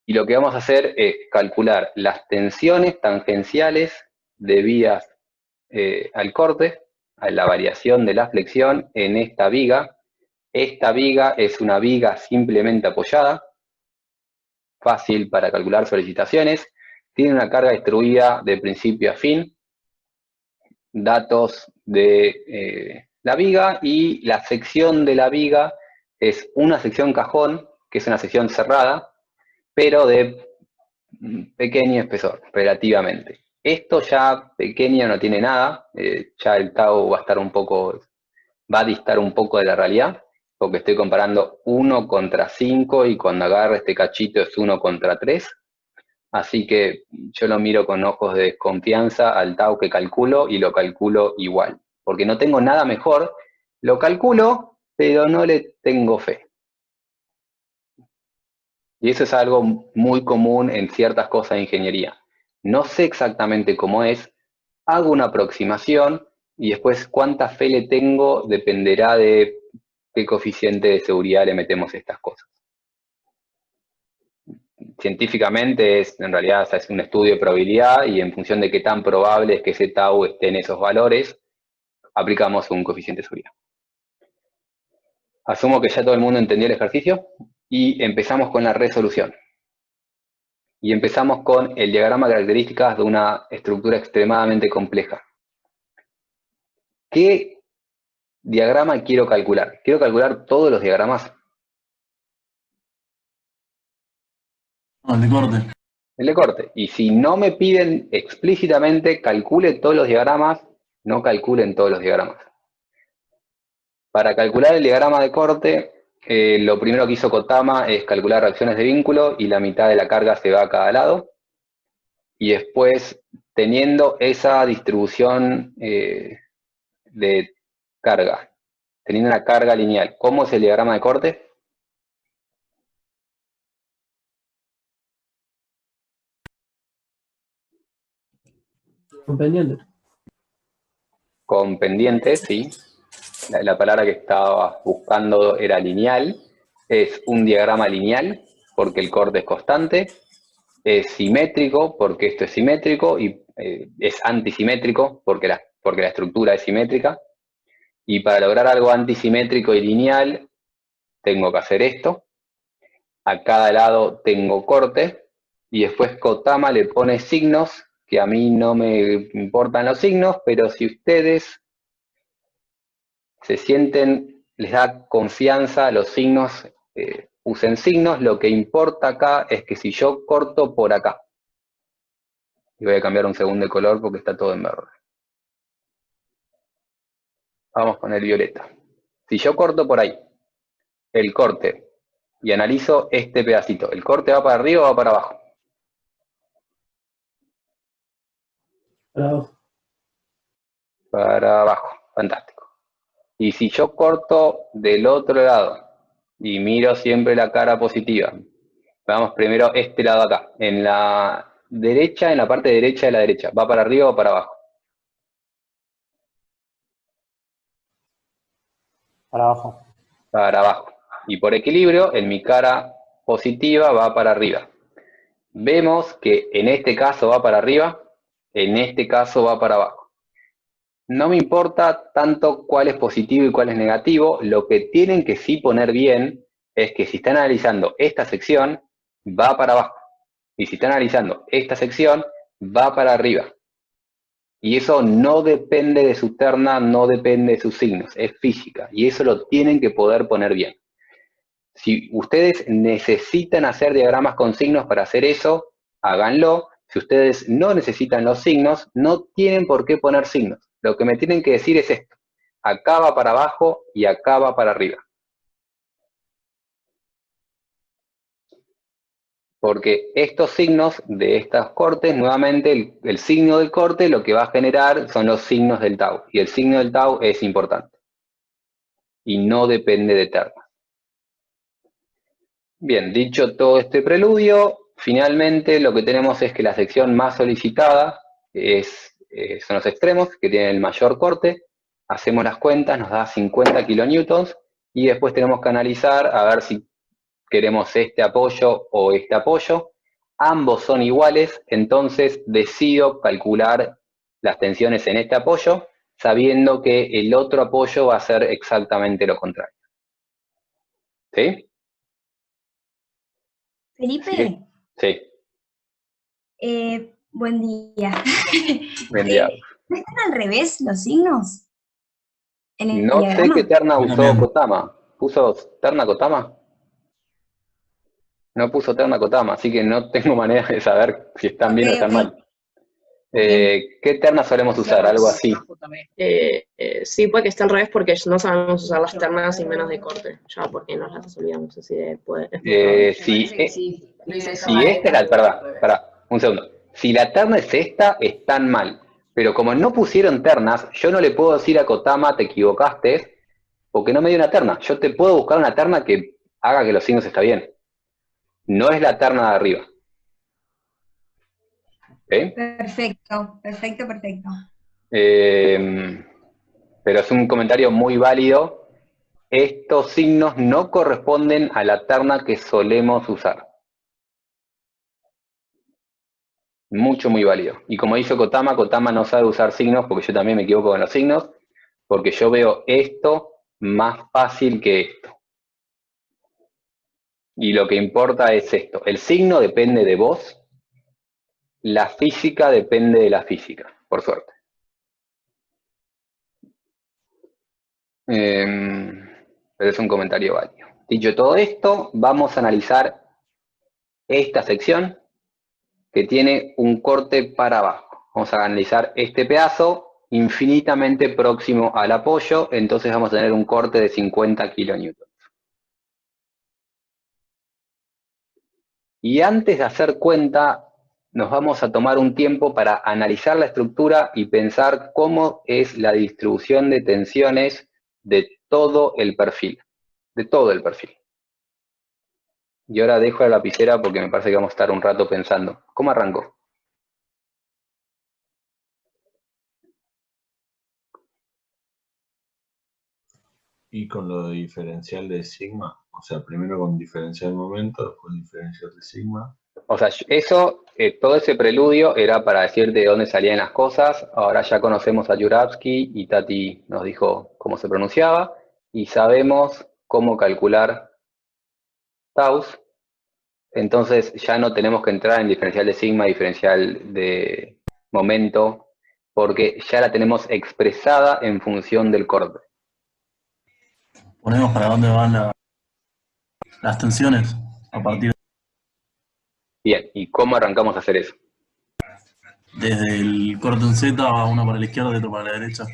Y lo que vamos a hacer es calcular las tensiones tangenciales debidas al corte, a la variación de la flexión en esta viga. Esta viga es una viga simplemente apoyada, fácil para calcular solicitaciones, tiene una carga distribuida de principio a fin, datos de la viga, y la sección de la viga es una sección cajón, que es una sección cerrada, pero de pequeño espesor, relativamente. Esto ya pequeño no tiene nada, ya el tau va a estar un poco, va a distar un poco de la realidad, porque estoy comparando 1 contra 5 y cuando agarro este cachito es 1 contra 3. Así que yo lo miro con ojos de desconfianza al tau que calculo y lo calculo igual. Porque no tengo nada mejor, lo calculo, pero no le tengo fe. Y eso es algo muy común en ciertas cosas de ingeniería. No sé exactamente cómo es, hago una aproximación y después cuánta fe le tengo dependerá de qué coeficiente de seguridad le metemos a estas cosas. Científicamente en realidad es un estudio de probabilidad y en función de qué tan probable es que ese tau esté en esos valores, aplicamos un coeficiente de seguridad. Asumo que ya todo el mundo entendió el ejercicio y empezamos con la resolución. Y empezamos con el diagrama de características de una estructura extremadamente compleja. ¿Qué diagrama quiero calcular? ¿Quiero calcular todos los diagramas? No, el de corte. El de corte. Y si no me piden explícitamente calcule todos los diagramas, no calculen todos los diagramas. Para calcular el diagrama de corte, lo primero que hizo Kotama es calcular reacciones de vínculo y la mitad de la carga se va a cada lado. Y después, teniendo esa distribución de carga, teniendo una carga lineal, ¿cómo es el diagrama de corte? Con pendiente. Con pendiente, sí. La palabra que estaba buscando era lineal. Es un diagrama lineal porque el corte es constante. Es simétrico porque esto es simétrico y es antisimétrico porque la estructura es simétrica. Y para lograr algo antisimétrico y lineal, tengo que hacer esto. A cada lado tengo corte. Y después Kotama le pone signos, que a mí no me importan los signos, pero si ustedes se sienten, les da confianza los signos, usen signos. Lo que importa acá es que si yo corto por acá, y voy a cambiar un segundo de color porque está todo en verde. Vamos con el violeta. Si yo corto por ahí, el corte, y analizo este pedacito, ¿el corte va para arriba o va para abajo? Para abajo. Para abajo, fantástico. Y si yo corto del otro lado, y miro siempre la cara positiva, vamos primero este lado acá, en la derecha, en la parte derecha de la derecha, ¿va para arriba o para abajo? Para abajo. Para abajo. Y por equilibrio, en mi cara positiva va para arriba. Vemos que en este caso va para arriba, en este caso va para abajo. No me importa tanto cuál es positivo y cuál es negativo, lo que tienen que sí poner bien es que si están analizando esta sección, va para abajo. Y si están analizando esta sección, va para arriba. Y eso no depende de su terna, no depende de sus signos, es física. Y eso lo tienen que poder poner bien. Si ustedes necesitan hacer diagramas con signos para hacer eso, háganlo. Si ustedes no necesitan los signos, no tienen por qué poner signos. Lo que me tienen que decir es esto. Acá va para abajo y acá va para arriba. Porque estos signos de estos cortes, nuevamente el signo del corte lo que va a generar son los signos del tau. Y el signo del tau es importante. Y no depende de terna. Bien, dicho todo este preludio, finalmente lo que tenemos es que la sección más solicitada son los extremos, que tienen el mayor corte. Hacemos las cuentas, nos da 50 kilonewtons, y después tenemos que analizar a ver si queremos este apoyo o este apoyo. ambos son iguales, entonces decido calcular las tensiones en este apoyo, sabiendo que el otro apoyo va a ser exactamente lo contrario. ¿Sí? Felipe, Sí. buen día. Buen día. ¿No están al revés los signos? ¿En el No sé diagrama? qué terna Yo usó también. Kotama. ¿Puso terna Kotama? No puso terna Kotama, así que no tengo manera de saber si están bien o están Ok. mal. ¿Qué terna solemos usar? Algo así. Sí, puede que esté al revés porque no sabemos usar las ternas y menos de corte, ya porque nos las olvidamos, así de Si esta es la... Pará, un segundo. Si la terna es esta, están mal. Pero como no pusieron ternas, yo no le puedo decir a Kotama, te equivocaste, porque no me dio una terna. Yo te puedo buscar una terna que haga que los signos estén bien. No es la terna de arriba. ¿Sí? Perfecto. Pero es un comentario muy válido. Estos signos no corresponden a la terna que solemos usar. Muy válido. Y como dice Kotama, Kotama no sabe usar signos, porque yo también me equivoco con los signos, porque yo veo esto más fácil que esto. Y lo que importa es esto. El signo depende de vos, la física depende de la física, por suerte. Pero es un comentario válido. Dicho todo esto, vamos a analizar esta sección que tiene un corte para abajo. Vamos a analizar este pedazo infinitamente próximo al apoyo, entonces vamos a tener un corte de 50 kilonewtons. Y antes de hacer cuenta, nos vamos a tomar un tiempo para analizar la estructura y pensar cómo es la distribución de tensiones de todo el perfil. De todo el perfil. Y ahora dejo la lapicera porque me parece que vamos a estar un rato pensando. ¿Cómo arranco? Y con lo de diferencial de sigma, o sea, primero con diferencial de momento, después diferencial de sigma. O sea, eso, todo ese preludio era para decirte de dónde salían las cosas. Ahora ya conocemos a Yuravsky y Tati nos dijo cómo se pronunciaba y sabemos cómo calcular taus. Entonces ya no tenemos que entrar en diferencial de sigma, diferencial de momento, porque ya la tenemos expresada en función del corte. Ponemos para dónde van las tensiones a partir Bien, ¿y cómo arrancamos a hacer eso? desde el corte en Z, va uno para la izquierda y otro para la derecha.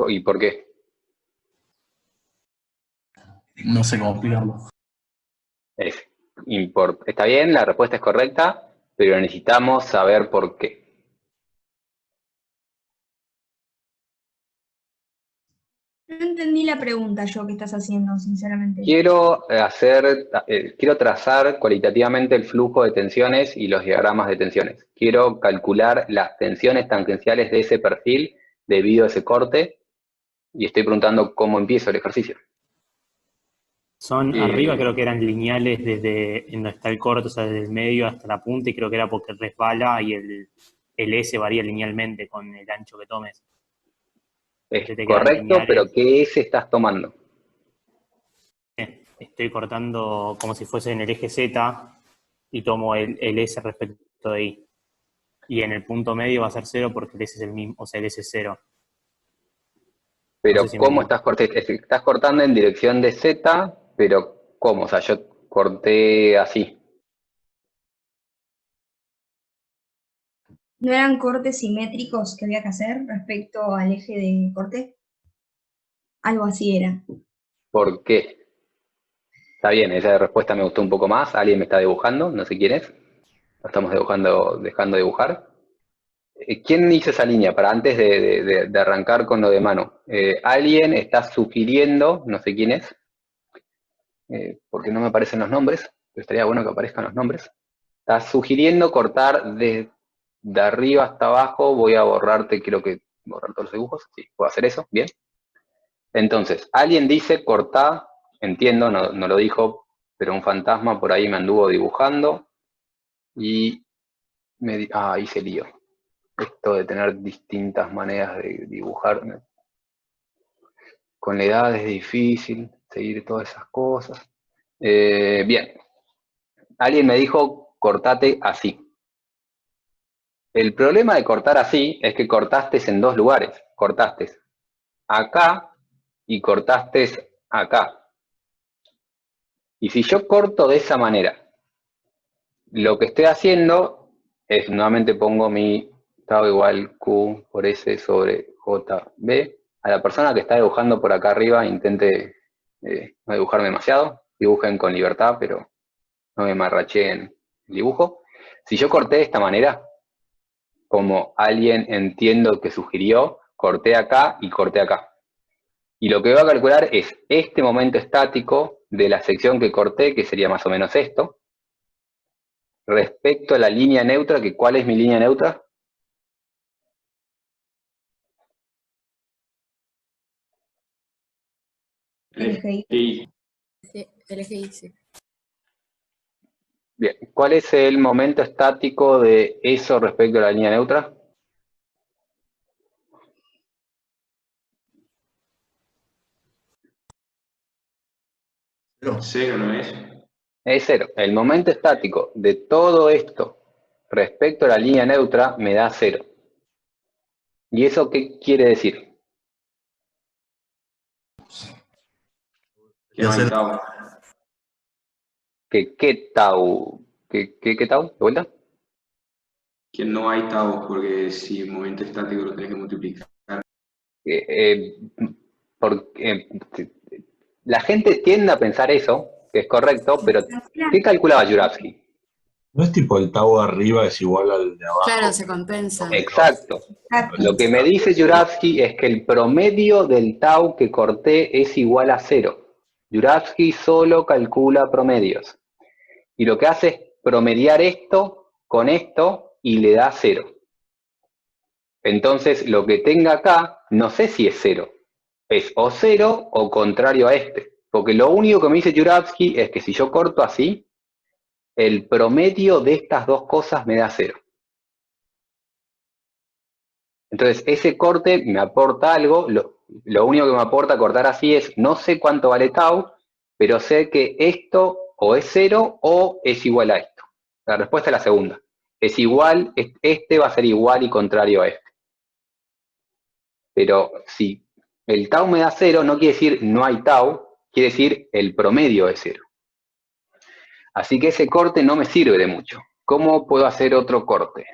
¿Y por qué? No sé cómo explicarlo. Está bien, la respuesta es correcta, pero necesitamos saber por qué. No entendí la pregunta yo que estás haciendo, sinceramente. Quiero trazar cualitativamente el flujo de tensiones y los diagramas de tensiones. Quiero calcular las tensiones tangenciales de ese perfil debido a ese corte y estoy preguntando cómo empiezo el ejercicio. Son arriba, creo que eran lineales desde en donde está el corte, o sea, desde el medio hasta la punta, y creo que era porque resbala y el S varía linealmente con el ancho que tomes. Es Desde que eran correcto, lineales, pero ¿qué S estás tomando? estoy cortando como si fuese en el eje Z y tomo el S respecto de I. Y en el punto medio va a ser 0 porque el S es el mismo, o sea, el S es 0. Pero No sé si ¿cómo me- estás cortando? Estás cortando en dirección de Z, pero ¿cómo? O sea, yo corté así. ¿No eran cortes simétricos que había que hacer respecto al eje de corte? Algo así era. ¿Por qué? Está bien, esa respuesta me gustó un poco más. Alguien me está dibujando, no sé quién es. Lo estamos dejando dibujar. ¿Quién hizo esa línea para antes de arrancar con lo de mano? Alguien está sugiriendo, no sé quién es, porque no me aparecen los nombres, pero estaría bueno que aparezcan los nombres. Está sugiriendo cortar de arriba hasta abajo. Voy a borrarte, quiero que borrar todos los dibujos. Sí, puedo hacer eso, bien. Entonces, alguien dice cortar, entiendo, no lo dijo, pero un fantasma por ahí me anduvo dibujando. y hice lío. Esto de tener distintas maneras de dibujar. Con la edad es difícil seguir todas esas cosas. Bien. Alguien me dijo, cortate así. El problema de cortar así es que cortaste en dos lugares. Cortaste acá y cortaste acá. Y si yo corto de esa manera, lo que estoy haciendo es, nuevamente pongo mi tau igual Q por S sobre JB. A la persona que está dibujando por acá arriba, intente no dibujar demasiado. Dibujen con libertad, pero no me marracheen el dibujo. Si yo corté de esta manera, como alguien entiendo que sugirió, corté acá y corté acá. Y lo que voy a calcular es este momento estático de la sección que corté, que sería más o menos esto, respecto a la línea neutra, que ¿cuál es mi línea neutra? LGI. Sí, LGI, sí. Bien, ¿cuál es el momento estático de eso respecto a la línea neutra? Cero, ¿no es? Es cero. El momento estático de todo esto respecto a la línea neutra me da cero. ¿Y eso qué quiere decir? Que no hay tau. Que ¿qué tau? ¿Qué tau? ¿De vuelta? Que no hay tau, porque si momento estático lo tenés que multiplicar. La gente tiende a pensar eso, que es correcto, pero ¿qué calculaba Juravsky? ¿No es tipo el tau arriba es igual al de abajo? Claro, se compensa. Exacto. Lo que me dice Juravsky es que el promedio del tau que corté es igual a cero. Juravsky solo calcula promedios. Y lo que hace es promediar esto con esto y le da cero. Entonces, lo que tenga acá, no sé si es cero. Es o cero o contrario a este. Porque lo único que me dice Juravsky es que si yo corto así, el promedio de estas dos cosas me da cero. Entonces, ese corte me aporta algo. Lo único que me aporta cortar así es, no sé cuánto vale tau, pero sé que esto o es cero o es igual a esto. La respuesta es la segunda. Es igual, este va a ser igual y contrario a este. Pero si el tau me da cero, no quiere decir no hay tau, quiere decir el promedio es cero. Así que ese corte no me sirve de mucho. ¿Cómo puedo hacer otro corte?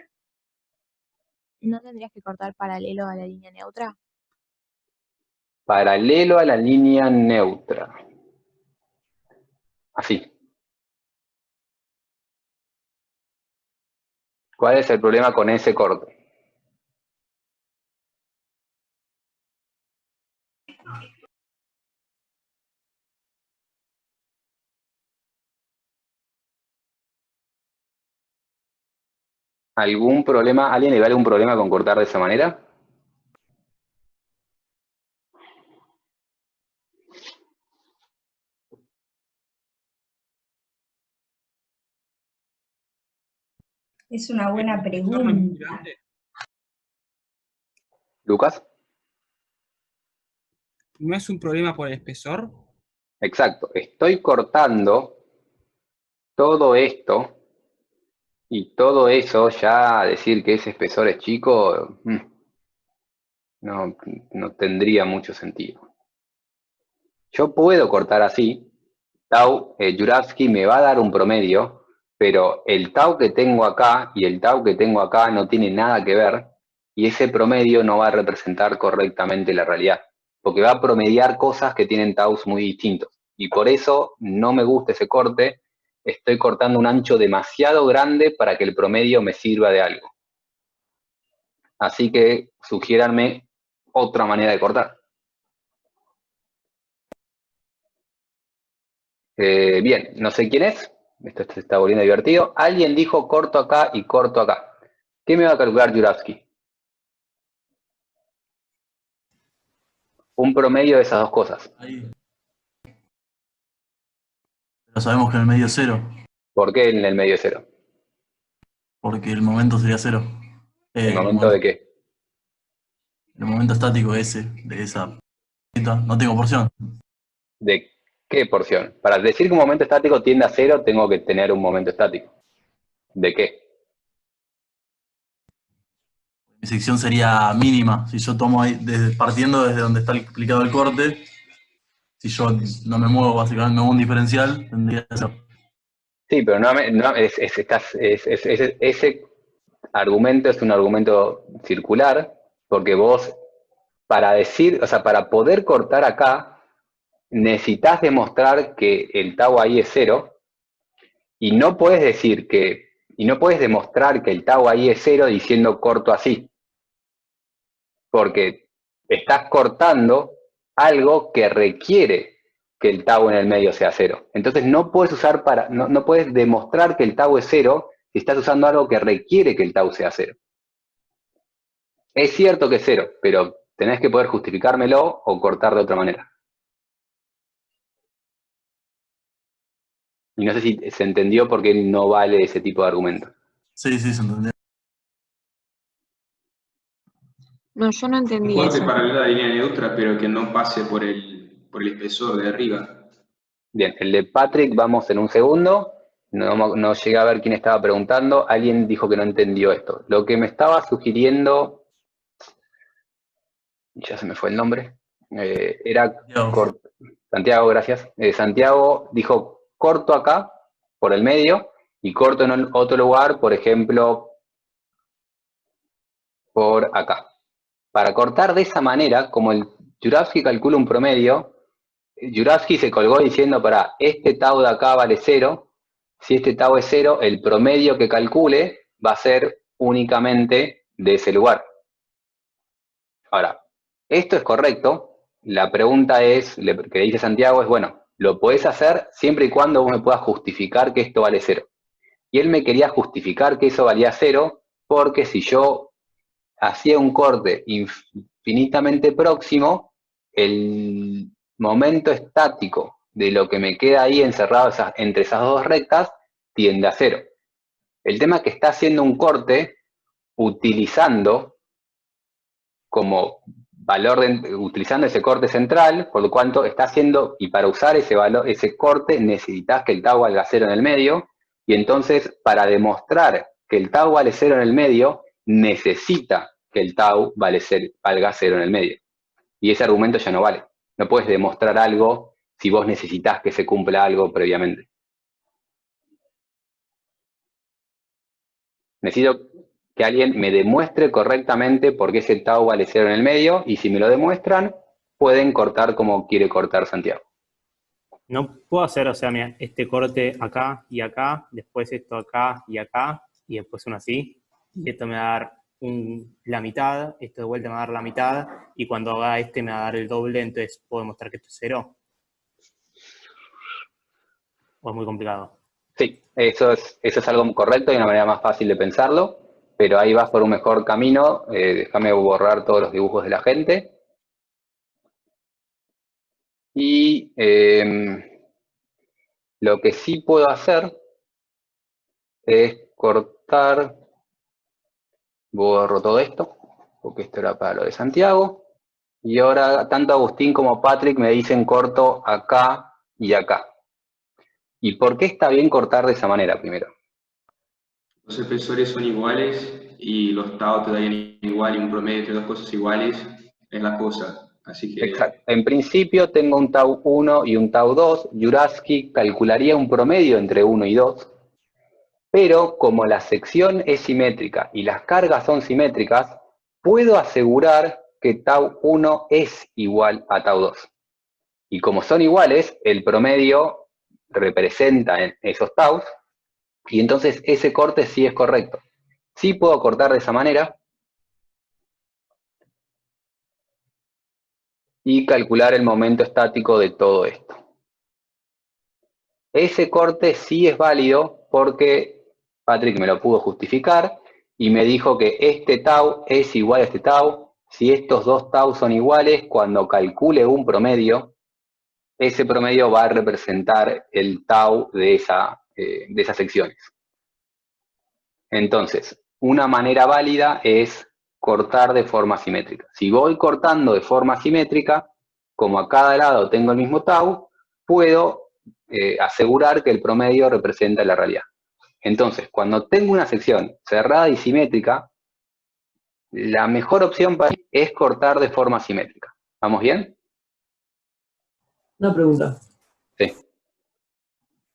¿No tendrías que cortar paralelo a la línea neutra? Paralelo a la línea neutra. Así. ¿Cuál es el problema con ese corte? ¿Algún problema? ¿Alguien le ve algún problema con cortar de esa manera? Es una buena pregunta. ¿Lucas? ¿No es un problema por el espesor? Exacto. Estoy cortando todo esto y todo eso, ya decir que ese espesor es chico, no tendría mucho sentido. Yo puedo cortar así. Tau, Juravsky me va a dar un promedio, pero el tau que tengo acá y el tau que tengo acá no tiene nada que ver, y ese promedio no va a representar correctamente la realidad, porque va a promediar cosas que tienen taus muy distintos. Y por eso no me gusta ese corte, estoy cortando un ancho demasiado grande para que el promedio me sirva de algo. Así que sugiéranme otra manera de cortar. Bien, no sé quién es. Esto se está volviendo divertido. Alguien dijo corto acá y corto acá. ¿Qué me va a calcular Juravsky? Un promedio de esas dos cosas. Ahí. Pero sabemos que en el medio es cero. ¿Por qué en el medio es cero? Porque el momento sería 0. ¿El momento de qué? El momento estático ese, de esa... No tengo porción. ¿De qué porción? Para decir que un momento estático tiende a 0, tengo que tener un momento estático. ¿De qué? Mi sección sería mínima. Si yo tomo ahí, partiendo desde donde está explicado el corte, si yo no me muevo, básicamente me muevo un diferencial, tendría que ser. Sí, pero ese argumento es un argumento circular, porque vos, para decir, o sea, para poder cortar acá, necesitas demostrar que el tau ahí es 0, y no puedes decir que, y no puedes demostrar que el tau ahí es 0 diciendo corto así, porque estás cortando algo que requiere que el tau en el medio sea 0. Entonces no puedes usar no puedes demostrar que el tau es 0 si estás usando algo que requiere que el tau sea 0. Es cierto que es 0, pero tenés que poder justificármelo o cortar de otra manera. Y no sé si se entendió por qué no vale ese tipo de argumento. Sí, se entendió. No, yo no Un entendí corte eso. paralelo a la línea neutra, pero que no pase por el espesor de arriba. Bien, el de Patrick vamos en un segundo. No llegué a ver quién estaba preguntando. Alguien dijo que no entendió esto. Lo que me estaba sugiriendo, ya se me fue el nombre, era Santiago, gracias. Santiago dijo corto acá, por el medio, y corto en otro lugar, por ejemplo, por acá. Para cortar de esa manera, como el Juravsky calcula un promedio, Juravsky se colgó diciendo, para este tau de acá vale 0, si este tau es 0, el promedio que calcule va a ser únicamente de ese lugar. Ahora, esto es correcto. La pregunta es, que dice Santiago es, bueno, lo podés hacer siempre y cuando vos me puedas justificar que esto vale 0. Y él me quería justificar que eso valía 0, porque si yo hacía un corte infinitamente próximo, el momento estático de lo que me queda ahí encerrado entre esas dos rectas tiende a 0. El tema es que está haciendo un corte utilizando como valor, utilizando ese corte central, por lo cuanto está haciendo, y para usar ese corte necesitas que el tau valga 0 en el medio, y entonces para demostrar que el tau vale 0 en el medio, necesita que el tau valga 0 en el medio. Y ese argumento ya no vale. No puedes demostrar algo si vos necesitas que se cumpla algo previamente. Necesito que alguien me demuestre correctamente por qué ese tau vale 0 en el medio, y si me lo demuestran, pueden cortar como quiere cortar Santiago. No puedo hacer, o sea, mira, este corte acá y acá, después esto acá, y después uno así, y esto me va a dar la mitad, esto de vuelta me va a dar la mitad, y cuando haga este me va a dar el doble, entonces puedo demostrar que esto es 0. ¿O es muy complicado? Sí, eso es algo correcto y una manera más fácil de pensarlo, pero ahí vas por un mejor camino. Déjame borrar todos los dibujos de la gente. Y lo que sí puedo hacer es cortar, borro todo esto, porque esto era para lo de Santiago. Y ahora tanto Agustín como Patrick me dicen corto acá y acá. ¿Y por qué está bien cortar de esa manera primero? Los espesores son iguales y los tau te darían igual y un promedio entre dos cosas iguales es la cosa. Así que... Exacto. En principio tengo un tau 1 y un tau 2. Juravsky calcularía un promedio entre 1 y 2. Pero como la sección es simétrica y las cargas son simétricas, puedo asegurar que tau 1 es igual a tau 2. Y como son iguales, el promedio representa esos taus, y entonces ese corte sí es correcto. Sí puedo cortar de esa manera y calcular el momento estático de todo esto. Ese corte sí es válido porque Patrick me lo pudo justificar y me dijo que este tau es igual a este tau. Si estos dos tau son iguales, cuando calcule un promedio, ese promedio va a representar el tau de esas secciones. Entonces, una manera válida es cortar de forma simétrica. Si voy cortando de forma simétrica, como a cada lado tengo el mismo tau, puedo asegurar que el promedio representa la realidad. Entonces, cuando tengo una sección cerrada y simétrica, la mejor opción para mí es cortar de forma simétrica. ¿Vamos bien? Una pregunta. Sí.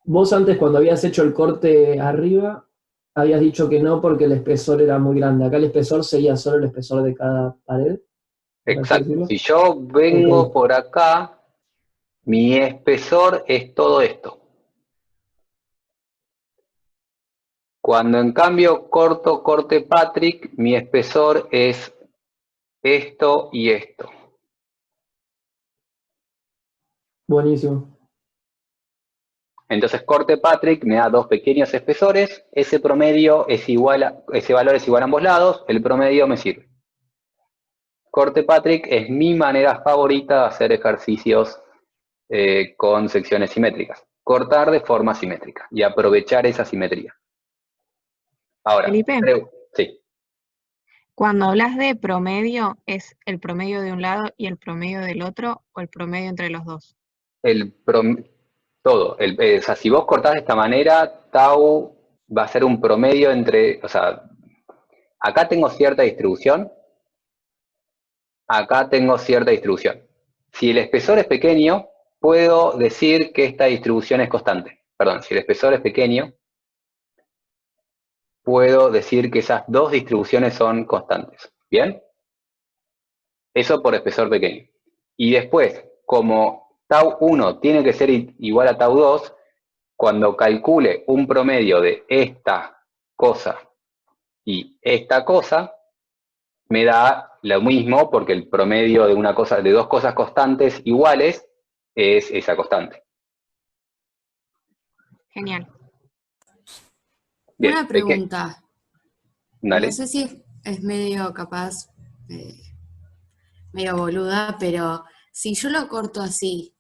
Vos antes, cuando habías hecho el corte arriba, habías dicho que no porque el espesor era muy grande. Acá el espesor sería solo el espesor de cada pared. por así Exacto. decirlo. Si yo vengo Ok. por acá, mi espesor es todo esto. Cuando en cambio corto corte Patrick, mi espesor es esto y esto. Buenísimo. Entonces corte Patrick me da dos pequeños espesores, ese promedio es igual ese valor es igual a ambos lados, el promedio me sirve. Corte Patrick es mi manera favorita de hacer ejercicios con secciones simétricas. Cortar de forma simétrica y aprovechar esa simetría. Ahora, Felipe, sí. cuando hablas de promedio, ¿es el promedio de un lado y el promedio del otro o el promedio entre los dos? Todo. O sea, si vos cortás de esta manera, tau va a ser un promedio entre, o sea, acá tengo cierta distribución, acá tengo cierta distribución. Si el espesor es pequeño, puedo decir que esta distribución es constante. Perdón, si el espesor es pequeño, puedo decir que esas dos distribuciones son constantes. ¿Bien? Eso por espesor pequeño. Y después, como tau 1 tiene que ser igual a tau 2, cuando calcule un promedio de esta cosa y esta cosa, me da lo mismo porque el promedio de una cosa, de dos cosas constantes iguales es esa constante. Genial. Bien, Una pregunta. Dale. No sé si es medio capaz, medio boluda, pero si yo lo corto así,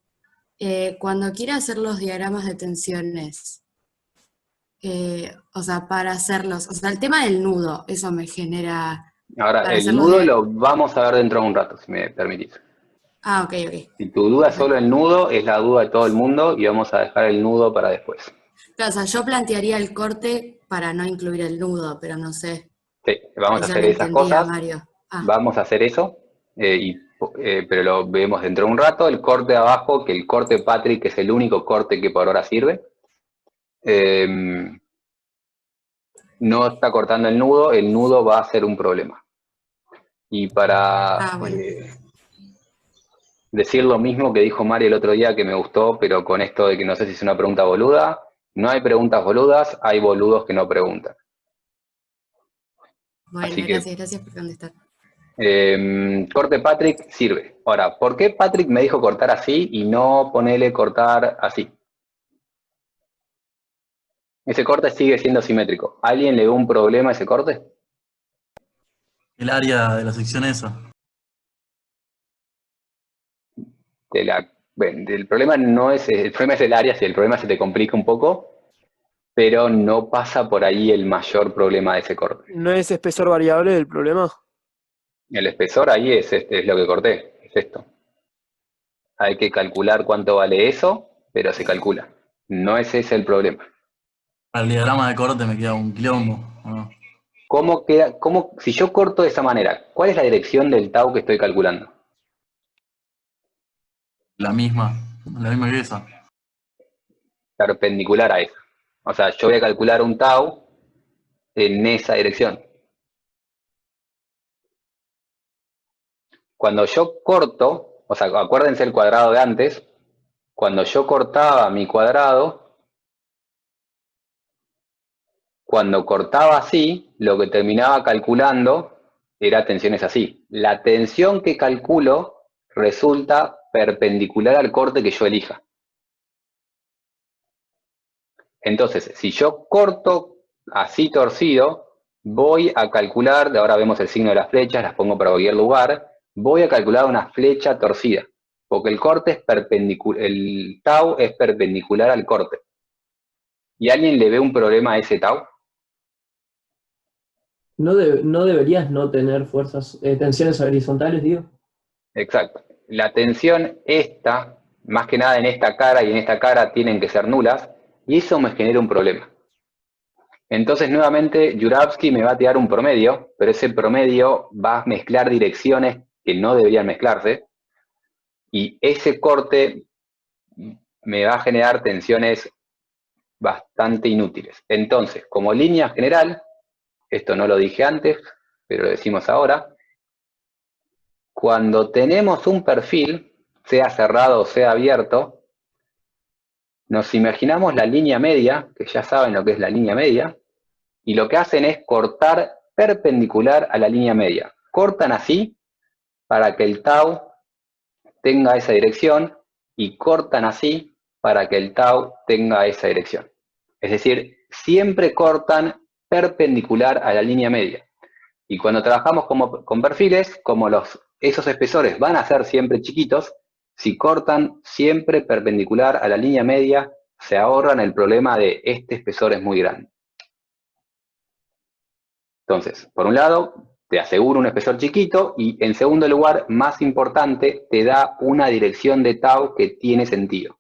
cuando quiera hacer los diagramas de tensiones, o sea, para hacerlos, o sea, el tema del nudo, eso me genera... Ahora, para el hacer los nudo lo vamos a ver dentro de un rato, si me permitís. Ah, ok, ok. Si tu duda es solo el nudo, es la duda de todo el mundo y vamos a dejar el nudo para después. Claro, o sea, yo plantearía el corte para no incluir el nudo, pero no sé. Sí, vamos a Ya hacer le esas entendí a cosas. Mario. Ah, Vamos a hacer eso, pero lo vemos dentro de un rato. El corte de abajo, que el corte Patrick es el único corte que por ahora sirve. No está cortando el nudo va a ser un problema. Y para bueno. decir lo mismo que dijo Mari el otro día, que me gustó, pero con esto de que no sé si es una pregunta boluda, no hay preguntas boludas, hay boludos que no preguntan. Bueno, Así que, gracias por contestar. corte Patrick sirve. Ahora, ¿por qué Patrick me dijo cortar así y no ponerle cortar así? Ese corte sigue siendo simétrico. ¿Alguien le ve un problema a ese corte? El área de la sección esa. El problema no es, el problema es el área, si el problema se te complica un poco, pero no pasa por ahí el mayor problema de ese corte. ¿No es espesor variable el problema? El espesor ahí es lo que corté, es esto. Hay que calcular cuánto vale eso, pero se calcula. No es ese el problema. Para el diagrama de corte me queda un quilombo. ¿No? Si yo corto de esa manera, ¿cuál es la dirección del tau que estoy calculando? La misma que esa. Perpendicular a esa. O sea, yo voy a calcular un tau en esa dirección. Cuando yo corto, o sea, acuérdense el cuadrado de antes, cuando yo cortaba mi cuadrado, cuando cortaba así, lo que terminaba calculando era tensiones así. La tensión que calculo resulta perpendicular al corte que yo elija. Entonces, si yo corto así torcido, voy a calcular, de ahora vemos el signo de las flechas, las pongo para cualquier lugar, voy a calcular una flecha torcida, porque el corte es perpendicular, el tau es perpendicular al corte. ¿Y alguien le ve un problema a ese tau? No deberías no tener fuerzas, tensiones horizontales, digo. Exacto. La tensión esta, más que nada en esta cara y en esta cara, tienen que ser nulas, y eso me genera un problema. Entonces, nuevamente, Juravsky me va a tirar un promedio, pero ese promedio va a mezclar direcciones que no deberían mezclarse, y ese corte me va a generar tensiones bastante inútiles. Entonces, como línea general, esto no lo dije antes, pero lo decimos ahora, cuando tenemos un perfil, sea cerrado o sea abierto, nos imaginamos la línea media, que ya saben lo que es la línea media, y lo que hacen es cortar perpendicular a la línea media. Cortan así para que el tau tenga esa dirección y cortan así para que el tau tenga esa dirección. Es decir, siempre cortan perpendicular a la línea media. Y cuando trabajamos con perfiles, como esos espesores van a ser siempre chiquitos, si cortan siempre perpendicular a la línea media, se ahorran el problema de este espesor es muy grande. Entonces, por un lado, te aseguro un espesor chiquito y en segundo lugar, más importante, te da una dirección de tau que tiene sentido.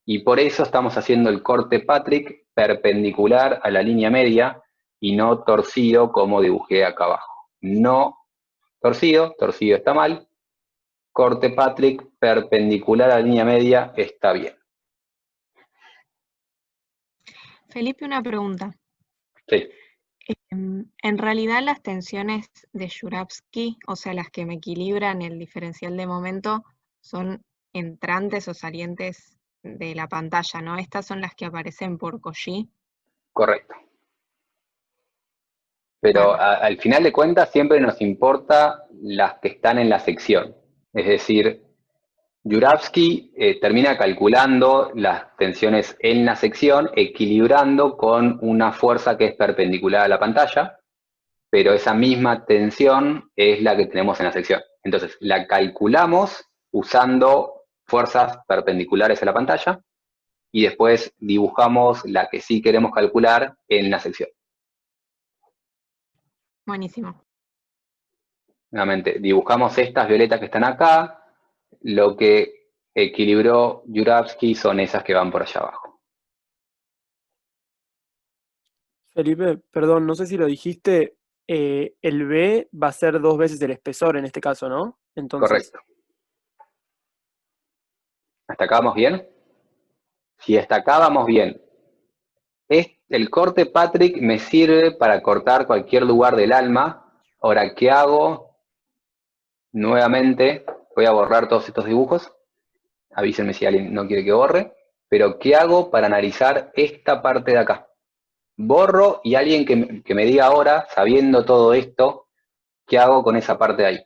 Y por eso estamos haciendo el corte Patrick perpendicular a la línea media y no torcido como dibujé acá abajo. No torcido, torcido está mal. Corte Patrick perpendicular a la línea media está bien. Felipe, una pregunta. Sí. En realidad las tensiones de Juravsky, o sea, las que me equilibran el diferencial de momento, son entrantes o salientes de la pantalla, ¿no? Estas son las que aparecen por Cauchy. Correcto. Pero al final de cuentas siempre nos importa las que están en la sección. Es decir, Juravsky termina calculando las tensiones en la sección, equilibrando con una fuerza que es perpendicular a la pantalla, pero esa misma tensión es la que tenemos en la sección. Entonces, la calculamos usando fuerzas perpendiculares a la pantalla y después dibujamos la que sí queremos calcular en la sección. Buenísimo. Nuevamente, dibujamos estas violetas que están acá, lo que equilibró Juravsky son esas que van por allá abajo. Felipe, perdón, no sé si lo dijiste, el B va a ser 2 veces el espesor en este caso, ¿no? Entonces, Correcto. ¿Hasta acá vamos bien? Si hasta acá vamos bien. El corte Patrick me sirve para cortar cualquier lugar del alma. Ahora, ¿qué hago? Nuevamente, voy a borrar todos estos dibujos. Avísenme si alguien no quiere que borre. Pero, ¿qué hago para analizar esta parte de acá? Borro y alguien que me diga ahora, sabiendo todo esto, ¿qué hago con esa parte de ahí?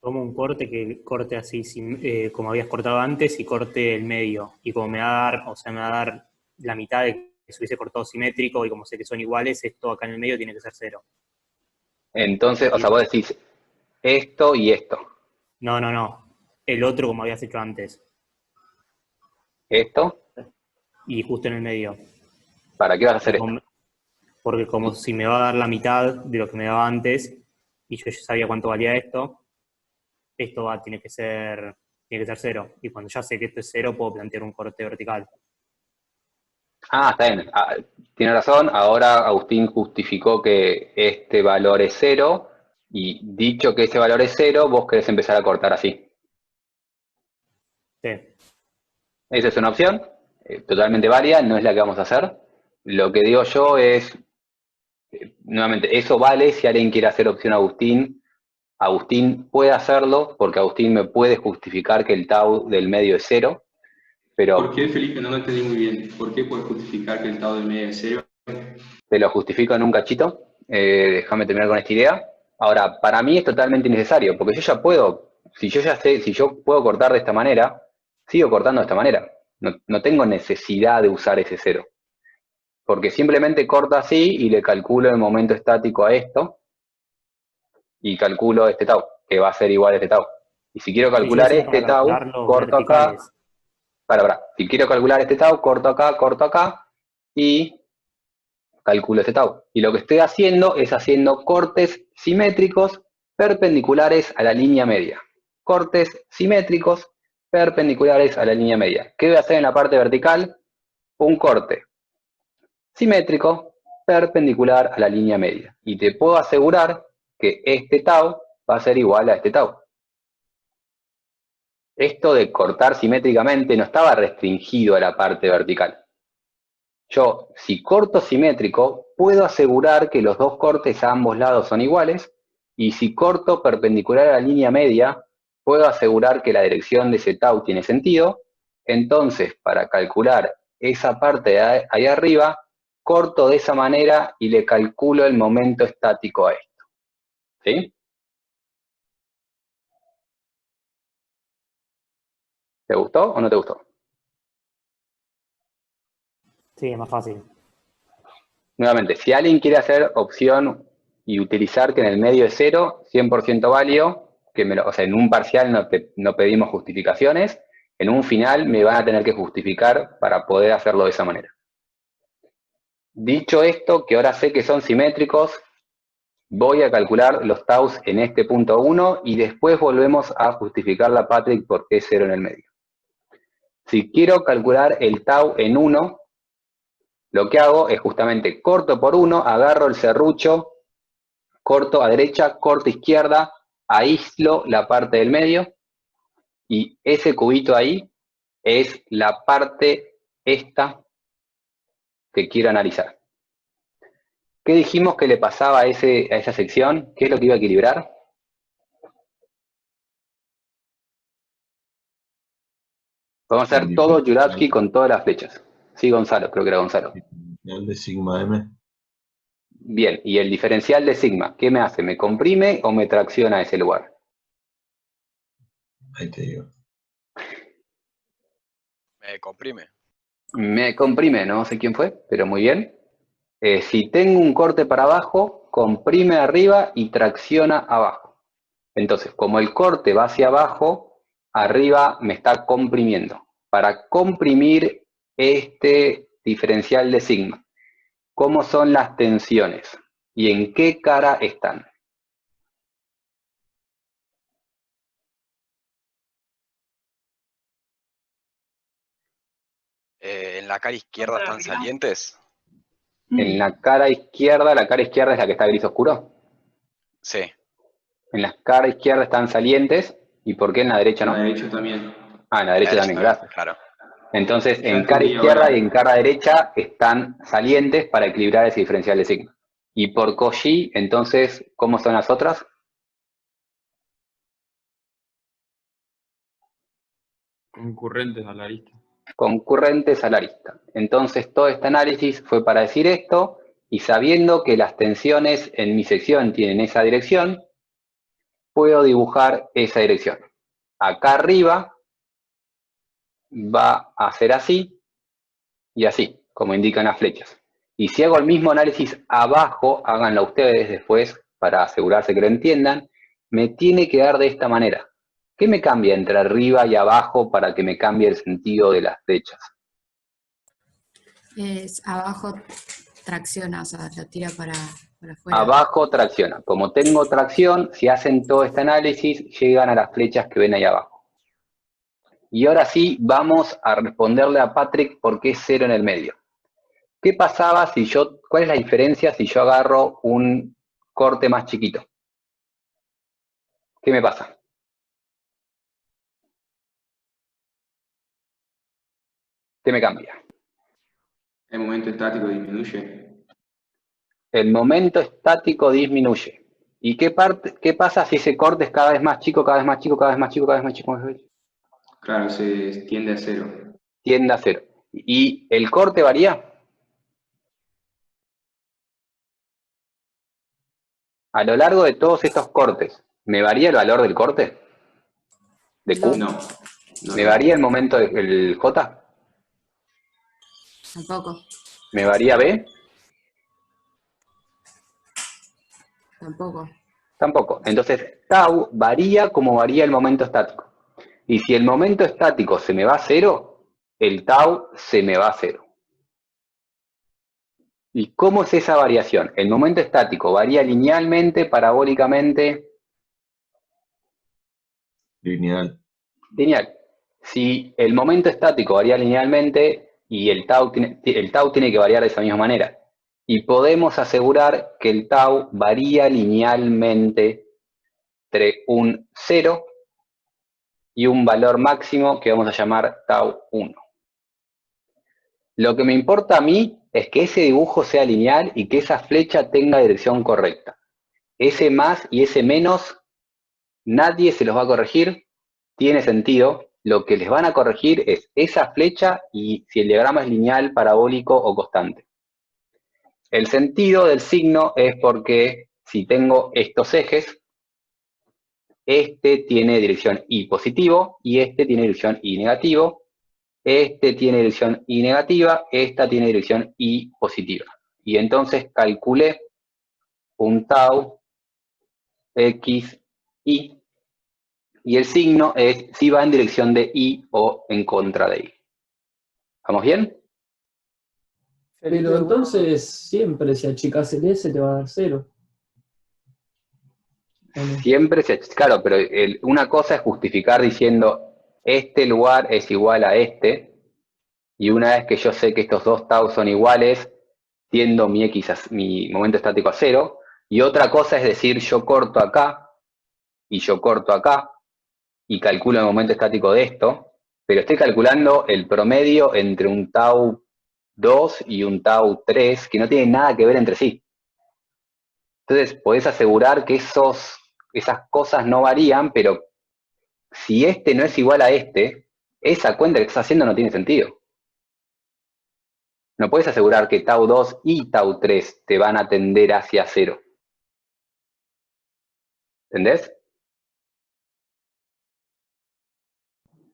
Tomo un corte que corte así, como habías cortado antes, y corte el medio. Y como me va a dar, o sea, me va a dar la mitad de que se hubiese cortado simétrico, y como sé que son iguales, esto acá en el medio tiene que ser 0. Entonces, o sea, vos decís esto y esto. No. El otro como habías hecho antes. ¿Esto? Y justo en el medio. ¿Para qué vas a hacer esto? Porque como si me va a dar la mitad de lo que me daba antes, y yo ya sabía cuánto valía esto tiene que ser 0. Y cuando ya sé que esto es 0, puedo plantear un corte vertical. Ah, está bien. Tiene razón. Ahora Agustín justificó que este valor es 0. Y dicho que ese valor es 0, vos querés empezar a cortar así. Sí. Esa es una opción. Totalmente válida. No es la que vamos a hacer. Lo que digo yo es, nuevamente, eso vale si alguien quiere hacer opción Agustín. Agustín puede hacerlo porque Agustín me puede justificar que el tau del medio es 0. Pero ¿por qué, Felipe? No lo entendí muy bien. ¿Por qué puedes justificar que el tau del medio es 0? te lo justifico en un cachito. Déjame terminar con esta idea. Ahora, para mí es totalmente innecesario, porque yo ya puedo, si yo puedo cortar de esta manera, sigo cortando de esta manera. No tengo necesidad de usar ese 0. Porque simplemente corto así y le calculo el momento estático a esto, y calculo este tau, que va a ser igual a este tau. Y si quiero calcular este tau, corto acá. Si quiero calcular este tau, corto acá, y calculo ese tau. Y lo que estoy haciendo es haciendo cortes simétricos perpendiculares a la línea media. Cortes simétricos perpendiculares a la línea media. ¿Qué voy a hacer en la parte vertical? Un corte simétrico perpendicular a la línea media. Y te puedo asegurar que este tau va a ser igual a este tau. Esto de cortar simétricamente no estaba restringido a la parte vertical. Yo, si corto simétrico, puedo asegurar que los dos cortes a ambos lados son iguales, y si corto perpendicular a la línea media, puedo asegurar que la dirección de ese tau tiene sentido. Entonces, para calcular esa parte de ahí arriba, corto de esa manera y le calculo el momento estático a esto. ¿Sí? ¿Te gustó o no te gustó? Sí, es más fácil. Nuevamente, si alguien quiere hacer opción y utilizar que en el medio es 0, 100% válido, o sea, en un parcial no pedimos justificaciones, en un final me van a tener que justificar para poder hacerlo de esa manera. Dicho esto, que ahora sé que son simétricos, voy a calcular los taus en este punto 1 y después volvemos a justificar a Patrick por qué es 0 en el medio. Si quiero calcular el tau en 1, lo que hago es justamente corto por 1, agarro el serrucho, corto a derecha, corto a izquierda, aíslo la parte del medio y ese cubito ahí es la parte esta que quiero analizar. ¿Qué dijimos que le pasaba a esa sección? ¿Qué es lo que iba a equilibrar? Vamos a hacer todo Juravsky con todas las flechas. Sí, Gonzalo, creo que era Gonzalo. El de sigma m. Bien, y el diferencial de sigma, ¿qué me hace? ¿Me comprime o me tracciona a ese lugar? Ahí te digo. Me comprime. Me comprime, no sé quién fue, pero muy bien. Si tengo un corte para abajo, comprime arriba y tracciona abajo. Entonces, como el corte va hacia abajo, arriba me está comprimiendo. Para comprimir este diferencial de sigma, ¿cómo son las tensiones? ¿Y en qué cara están? En la cara izquierda están salientes. En la cara izquierda es la que está gris oscuro. Sí. En la cara izquierda están salientes, ¿y por qué en la derecha no? En la derecha también. Ah, en la derecha también, gracias. Claro. Entonces, Ya en cara entendí izquierda ahora. y en cara derecha están salientes para equilibrar ese diferencial de sigma. Y por Cauchy, entonces, ¿cómo son las otras? Concurrentes a la lista. Concurrentes a la arista. Entonces, todo este análisis fue para decir esto, y sabiendo que las tensiones en mi sección tienen esa dirección, puedo dibujar esa dirección. Acá arriba va a ser así y así, como indican las flechas. Y si hago el mismo análisis abajo, háganlo ustedes después para asegurarse que lo entiendan, me tiene que dar de esta manera. ¿Qué me cambia entre arriba y abajo para que me cambie el sentido de las flechas? Abajo tracciona, o sea, lo tira para afuera. Abajo tracciona. Como tengo tracción, si hacen todo este análisis, llegan a las flechas que ven ahí abajo. Y ahora sí, vamos a responderle a Patrick por qué es 0 en el medio. ¿Qué pasaba si cuál es la diferencia si yo agarro un corte más chiquito? ¿Qué me pasa? ¿Qué me cambia? El momento estático disminuye. El momento estático disminuye. ¿Y qué pasa si ese corte es cada vez más chico, cada vez más chico, cada vez más chico, cada vez más chico? Claro, se tiende a 0. Tiende a 0. ¿Y el corte varía? A lo largo de todos estos cortes, ¿me varía el valor del corte? ¿De Q? No. ¿Me varía el momento del J? Tampoco. ¿Me varía B? Tampoco. Tampoco. Entonces, tau varía como varía el momento estático. Y si el momento estático se me va a 0, el tau se me va a 0. ¿Y cómo es esa variación? El momento estático varía linealmente, parabólicamente. Lineal. Lineal. Si el momento estático varía linealmente y el tau tiene que variar de esa misma manera. Y podemos asegurar que el tau varía linealmente entre un 0 y un valor máximo que vamos a llamar tau 1. Lo que me importa a mí es que ese dibujo sea lineal y que esa flecha tenga dirección correcta. Ese más y ese menos, nadie se los va a corregir, tiene sentido. Lo que les van a corregir es esa flecha y si el diagrama es lineal, parabólico o constante. El sentido del signo es porque si tengo estos ejes, este tiene dirección Y positivo y este tiene dirección Y negativo. Este tiene dirección Y negativa, esta tiene dirección Y positiva. Y entonces calculé un tau x, y. Y el signo es si va en dirección de Y o en contra de Y. ¿Vamos bien? Pero entonces siempre si achicas el S te va a dar 0. Siempre claro, pero una cosa es justificar diciendo este lugar es igual a este, y una vez que yo sé que estos dos tau son iguales, tiendo mi momento estático a 0, y otra cosa es decir yo corto acá, y yo corto acá, y calculo el momento estático de esto, pero estoy calculando el promedio entre un tau 2 y un tau 3, que no tienen nada que ver entre sí. Entonces podés asegurar que esas cosas no varían, pero si este no es igual a este, esa cuenta que estás haciendo no tiene sentido. No puedes asegurar que tau 2 y tau 3 te van a tender hacia 0. ¿Entendés?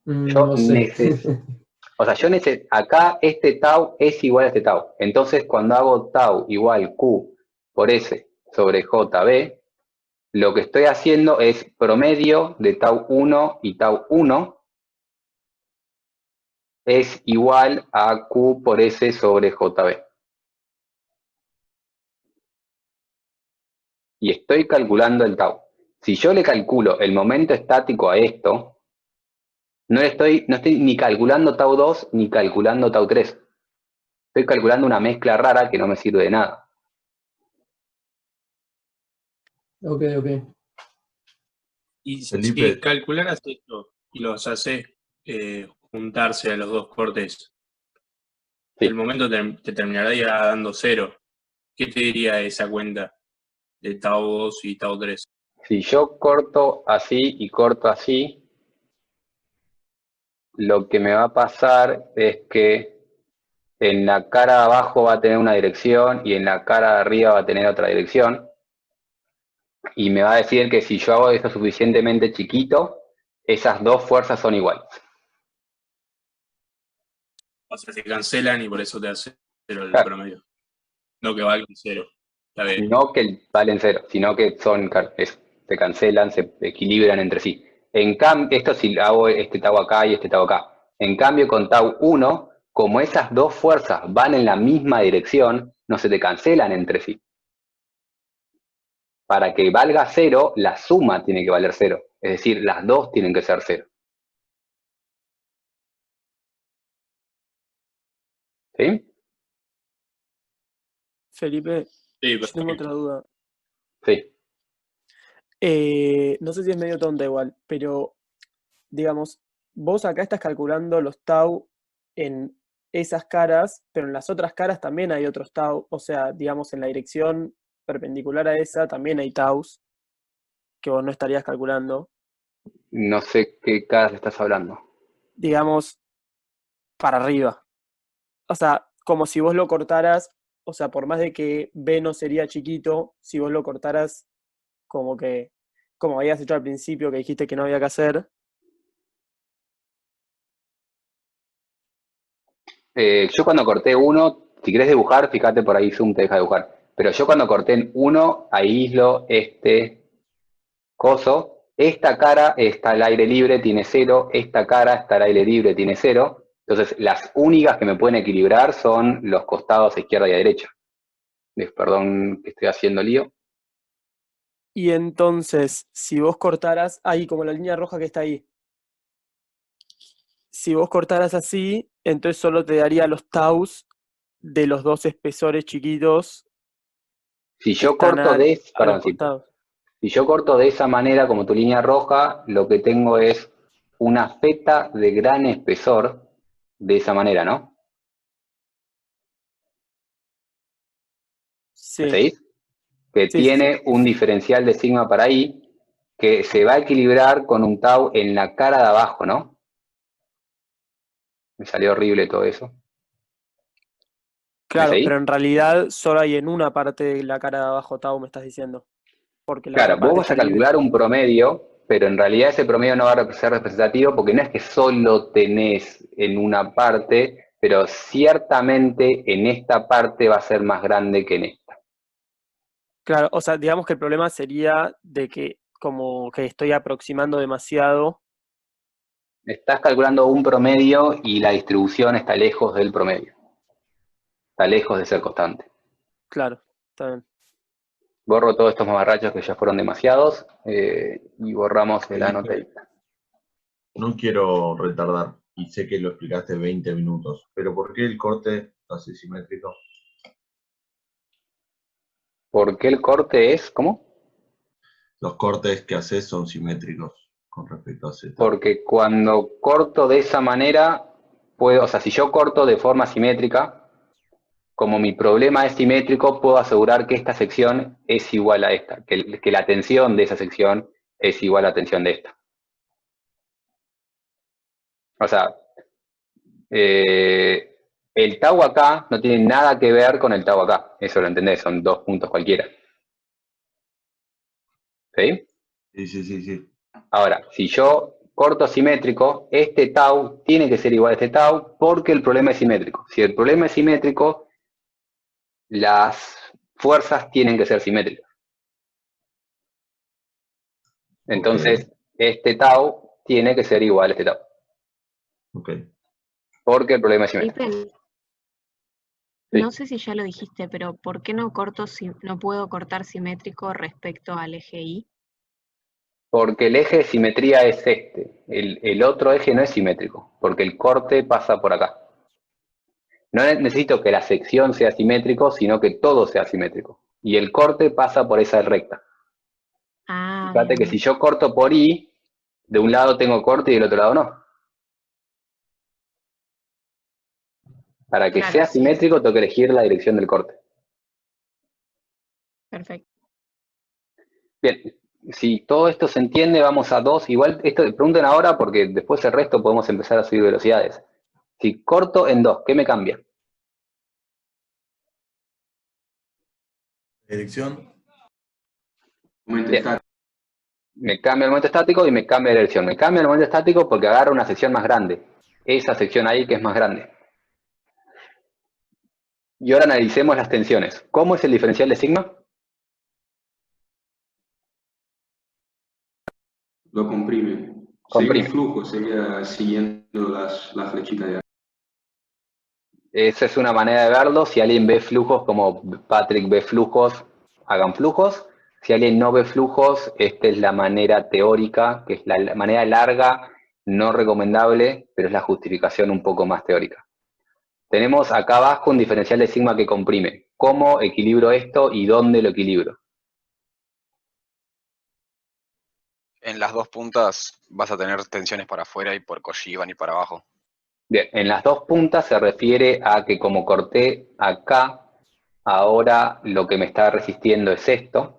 No sé. O sea, acá este tau es igual a este tau. Entonces, cuando hago tau igual Q por S sobre JB, lo que estoy haciendo es promedio de tau 1 y tau 1 es igual a Q por S sobre JB. Y estoy calculando el tau. Si yo le calculo el momento estático a esto, no estoy ni calculando tau 2 ni calculando tau 3. Estoy calculando una mezcla rara que no me sirve de nada. Ok. Y Felipe. si calcularas esto y los haces juntarse a los dos cortes, el momento te terminaría dando 0. ¿Qué te diría esa cuenta de tau 2 y tau 3? Si yo corto así y corto así, lo que me va a pasar es que en la cara de abajo va a tener una dirección y en la cara de arriba va a tener otra dirección. Y me va a decir que si yo hago esto suficientemente chiquito, esas dos fuerzas son iguales. O sea, se cancelan y por eso te hace 0 el Claro. promedio. No que valgan 0. No que valen 0, sino que se cancelan, se equilibran entre sí. En cambio, esto si hago este tau acá y este tau acá. En cambio, con tau 1, como esas dos fuerzas van en la misma dirección, no se te cancelan entre sí. Para que valga 0, la suma tiene que valer 0. Es decir, las dos tienen que ser 0. ¿Sí? Felipe, Sí, yo tengo otra duda. Sí. No sé si es medio tonta igual, pero digamos, vos acá estás calculando los tau en esas caras, pero en las otras caras también hay otros tau, o sea, digamos, en la dirección perpendicular a esa también hay taus que vos no estarías calculando. No sé qué caras estás hablando. Digamos, para arriba. O sea, como si vos lo cortaras, o sea, por más de que B no sería chiquito, si vos lo cortaras como habías hecho al principio que dijiste que no había que hacer. Yo cuando corté 1, si querés dibujar, fíjate por ahí Zoom te deja dibujar. Pero yo cuando corté en 1, aíslo este coso. Esta cara está al aire libre, tiene 0. Esta cara está al aire libre, tiene 0. Entonces, las únicas que me pueden equilibrar son los costados a izquierda y a derecha. Perdón que estoy haciendo lío. Y entonces, si vos cortaras ahí, como la línea roja que está ahí, si vos cortaras así, entonces solo te daría los taus de los dos espesores chiquitos Si que yo están corto a los perdón, costados. si yo corto de esa manera, como tu línea roja, lo que tengo es una feta de gran espesor de esa manera, ¿no? Sí, ¿Me seguís? Que sí, sí, sí. tiene un diferencial de sigma para ahí, que se va a equilibrar con un tau en la cara de abajo, ¿no? Me salió horrible todo eso. ¿Me Claro, seguís? pero en realidad solo hay en una parte de la cara de abajo tau, me estás diciendo. Porque la Claro, otra vos parte vas a está libre. calcular un promedio, pero en realidad ese promedio no va a ser representativo porque no es que solo tenés en una parte, pero ciertamente en esta parte va a ser más grande que en esta. Claro, o sea, digamos que el problema sería de que como que estoy aproximando demasiado. Estás calculando un promedio y la distribución está lejos del promedio. Está lejos de ser constante. Claro, está bien. Borro todos estos mamarrachos que ya fueron demasiados y borramos el Felipe, annotate. no quiero retardar, y sé que lo explicaste 20 minutos, pero ¿por qué el corte así simétrico? ¿Por qué el corte es? ¿Cómo? Los cortes que haces son simétricos con respecto a Z. Porque cuando corto de esa manera, puedo, o sea, si yo corto de forma simétrica, como mi problema es simétrico, puedo asegurar que esta sección es igual a esta, que la tensión de esa sección es igual a la tensión de esta. O sea, el tau acá no tiene nada que ver con el tau acá, eso lo entendés, son dos puntos cualquiera. ¿Sí? Sí. Ahora, si yo corto simétrico, este tau tiene que ser igual a este tau porque el problema es simétrico. Si el problema es simétrico, las fuerzas tienen que ser simétricas. Entonces, este tau tiene que ser igual a este tau. Porque el problema es simétrico. Felipe, Sí. no sé si ya lo dijiste, pero ¿por qué no puedo cortar simétrico respecto al eje Y? Porque el eje de simetría es este. El otro eje no es simétrico, porque el corte pasa por acá. No necesito que la sección sea simétrico, sino que todo sea simétrico. Y el corte pasa por esa recta. Ah, Fíjate que si yo corto por I, de un lado tengo corte y del otro lado no. Para que Claro, sea sí. simétrico, tengo que elegir la dirección del corte. Perfecto. Bien, si todo esto se entiende, vamos a 2. Igual, esto pregunten ahora porque después el resto podemos empezar a subir velocidades. Si corto en 2, ¿qué me cambia? Dirección. Bien. Me cambia el momento estático y me cambia la dirección. Me cambia el momento estático porque agarra una sección más grande. Esa sección ahí que es más grande. Y ahora analicemos las tensiones. ¿Cómo es el diferencial de sigma? Lo comprime. Comprime. Sería un flujo, sería siguiendo la flechita de Esa es una manera de verlo. Si alguien ve flujos como Patrick ve flujos, hagan flujos. Si alguien no ve flujos, esta es la manera teórica, que es la manera larga, no recomendable, pero es la justificación un poco más teórica. Tenemos acá abajo un diferencial de sigma que comprime. ¿Cómo equilibro esto y dónde lo equilibro? En las dos puntas vas a tener tensiones para afuera y por Cauchy van a ir para abajo. Bien, en las dos puntas se refiere a que como corté acá, ahora lo que me está resistiendo es esto,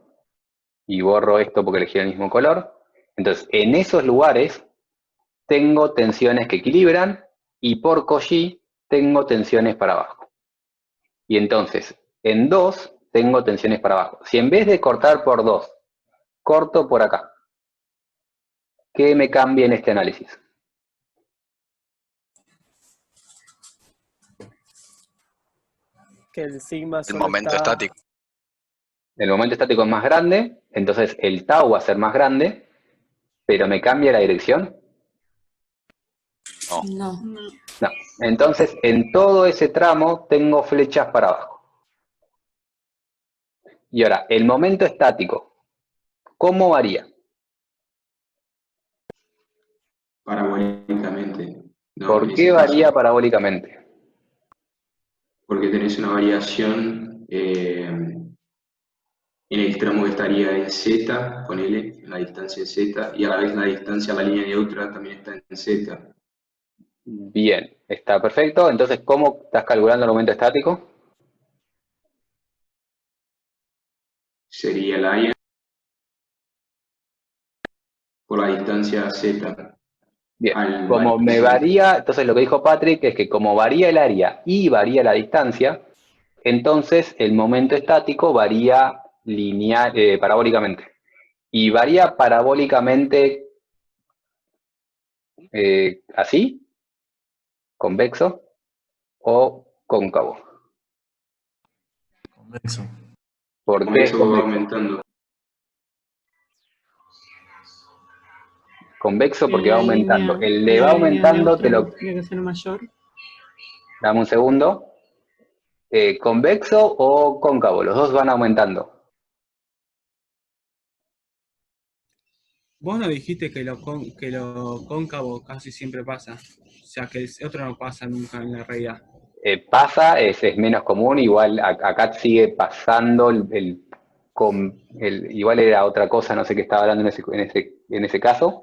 y borro esto porque elegí el mismo color. Entonces, en esos lugares tengo tensiones que equilibran, y por Cauchy tengo tensiones para abajo. Y entonces, en 2 tengo tensiones para abajo. Si en vez de cortar por 2, corto por acá, ¿qué me cambia en este análisis? Que el sigma El solo momento está... estático. El momento estático es más grande, entonces el tau va a ser más grande, pero ¿me cambia la dirección? No. No. Entonces, en todo ese tramo tengo flechas para abajo. Y ahora, el momento estático, ¿cómo varía? Parabólicamente. No, ¿Por en qué ese varía caso, parabólicamente? porque tenés una variación en el tramo que estaría en Z, ponele, en la distancia en Z, y a la vez la distancia a la línea neutra también está en Z. Bien, está perfecto. Entonces, ¿cómo estás calculando el momento estático? Sería el área por la distancia Z. Bien, como me varía, entonces lo que dijo Patrick es que como varía el área y varía la distancia, entonces el momento estático varía lineal, parabólicamente. Y varía parabólicamente así, convexo o cóncavo. Convexo. ¿Por qué es Convexo va convexo? aumentando. Convexo porque En va la aumentando. línea, El en de la va línea aumentando, te neutra lo... tiene que ser mayor. Dame un segundo. ¿Convexo o cóncavo? Los dos van aumentando. Vos no dijiste que que lo cóncavo casi siempre pasa. O sea, que el otro no pasa nunca en la realidad. Pasa, es menos común, igual acá sigue pasando igual era otra cosa, no sé qué estaba hablando en ese caso.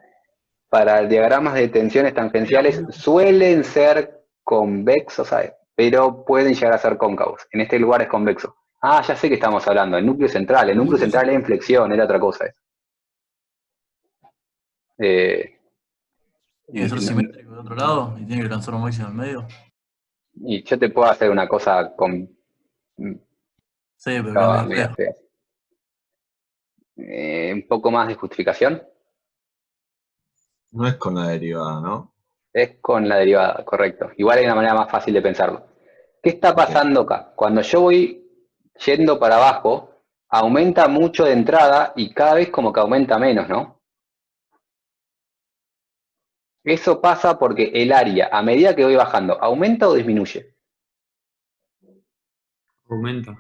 Para diagramas de tensiones tangenciales suelen ser convexos, ¿sabes? Pero pueden llegar a ser cóncavos. En este lugar es convexo. Ah, ya sé que estamos hablando, el núcleo central es en flexión, era otra cosa. Tiene que ser simétrico de otro lado y tiene que lanzar un máximo en el medio. Y yo te puedo hacer una cosa con... Sí, pero queda medio mira, feo. un poco más de justificación. No es con la derivada, ¿no? Es con la derivada, correcto. Igual hay una manera más fácil de pensarlo. ¿Qué está pasando acá? Cuando yo voy yendo para abajo, aumenta mucho de entrada y cada vez como que aumenta menos, ¿no? Eso pasa porque el área, a medida que voy bajando, ¿aumenta o disminuye? Aumenta.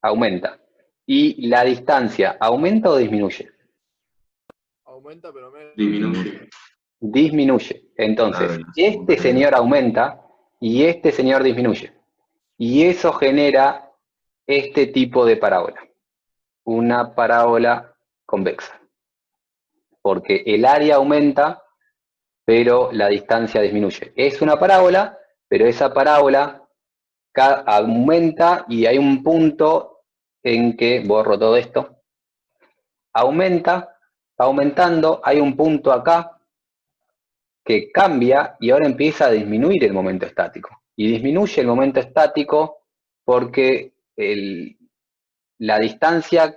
Aumenta. ¿Y la distancia, aumenta o disminuye? Aumenta, pero menos. Disminuye. Disminuye. Entonces, Claro, este señor aumenta y este señor disminuye. Y eso genera este tipo de parábola. Una parábola convexa. Porque el área aumenta, pero la distancia disminuye. Es una parábola, pero esa parábola aumenta y hay un punto en que, borro todo esto, aumenta, va aumentando, hay un punto acá que cambia y ahora empieza a disminuir el momento estático. Y disminuye el momento estático porque la distancia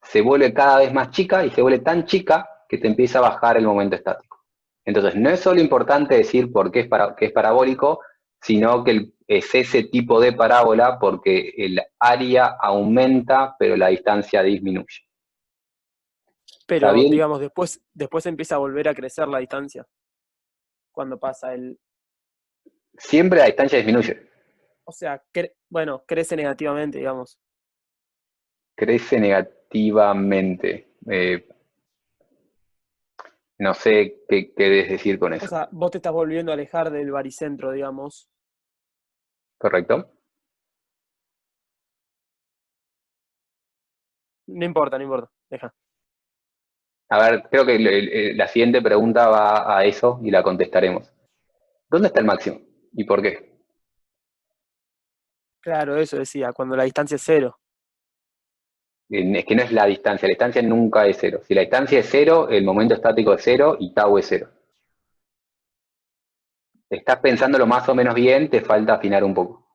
se vuelve cada vez más chica y se vuelve tan chica que te empieza a bajar el momento estático. Entonces, no es solo importante decir por qué es parabólico, sino que es ese tipo de parábola porque el área aumenta, pero la distancia disminuye. ¿Está Pero, bien? digamos, después empieza a volver a crecer la distancia. Cuando pasa el... Siempre la distancia disminuye. O sea, bueno, crece negativamente, digamos. Crece negativamente. No sé qué querés decir con O eso. sea, vos te estás volviendo a alejar del baricentro, digamos. ¿Correcto? No importa, no importa. Deja. A ver, creo que la siguiente pregunta va a eso y la contestaremos. ¿Dónde está el máximo? ¿Y por qué? Claro, eso decía, cuando la distancia es 0. Es que no es la distancia nunca es 0. Si la distancia es 0, el momento estático es 0 y tau es 0. Estás pensándolo más o menos bien, te falta afinar un poco.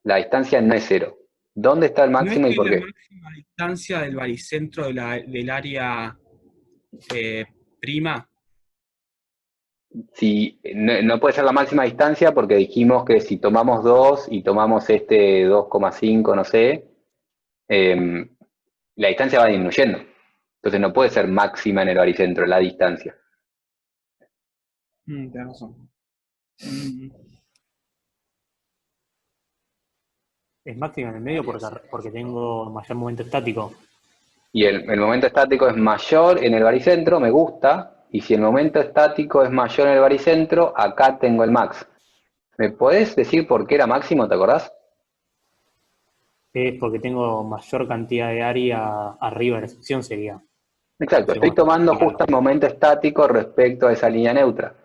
La distancia no es 0. ¿Dónde está el ¿No es máximo y que por la qué? máxima distancia del baricentro del área prima? Si, no puede ser la máxima distancia porque dijimos que si tomamos 2 y tomamos este 2,5, no sé, la distancia va disminuyendo. Entonces no puede ser máxima en el baricentro, la distancia. Tienes razón. Es máxima en el medio porque tengo mayor momento estático. Y el momento estático es mayor en el baricentro, me gusta, y si el momento estático es mayor en el baricentro, acá tengo el max. ¿Me podés decir por qué era máximo, te acordás? Es porque tengo mayor cantidad de área arriba de la sección, sería. Exacto, estoy tomando justo el momento estático respecto a esa línea neutra.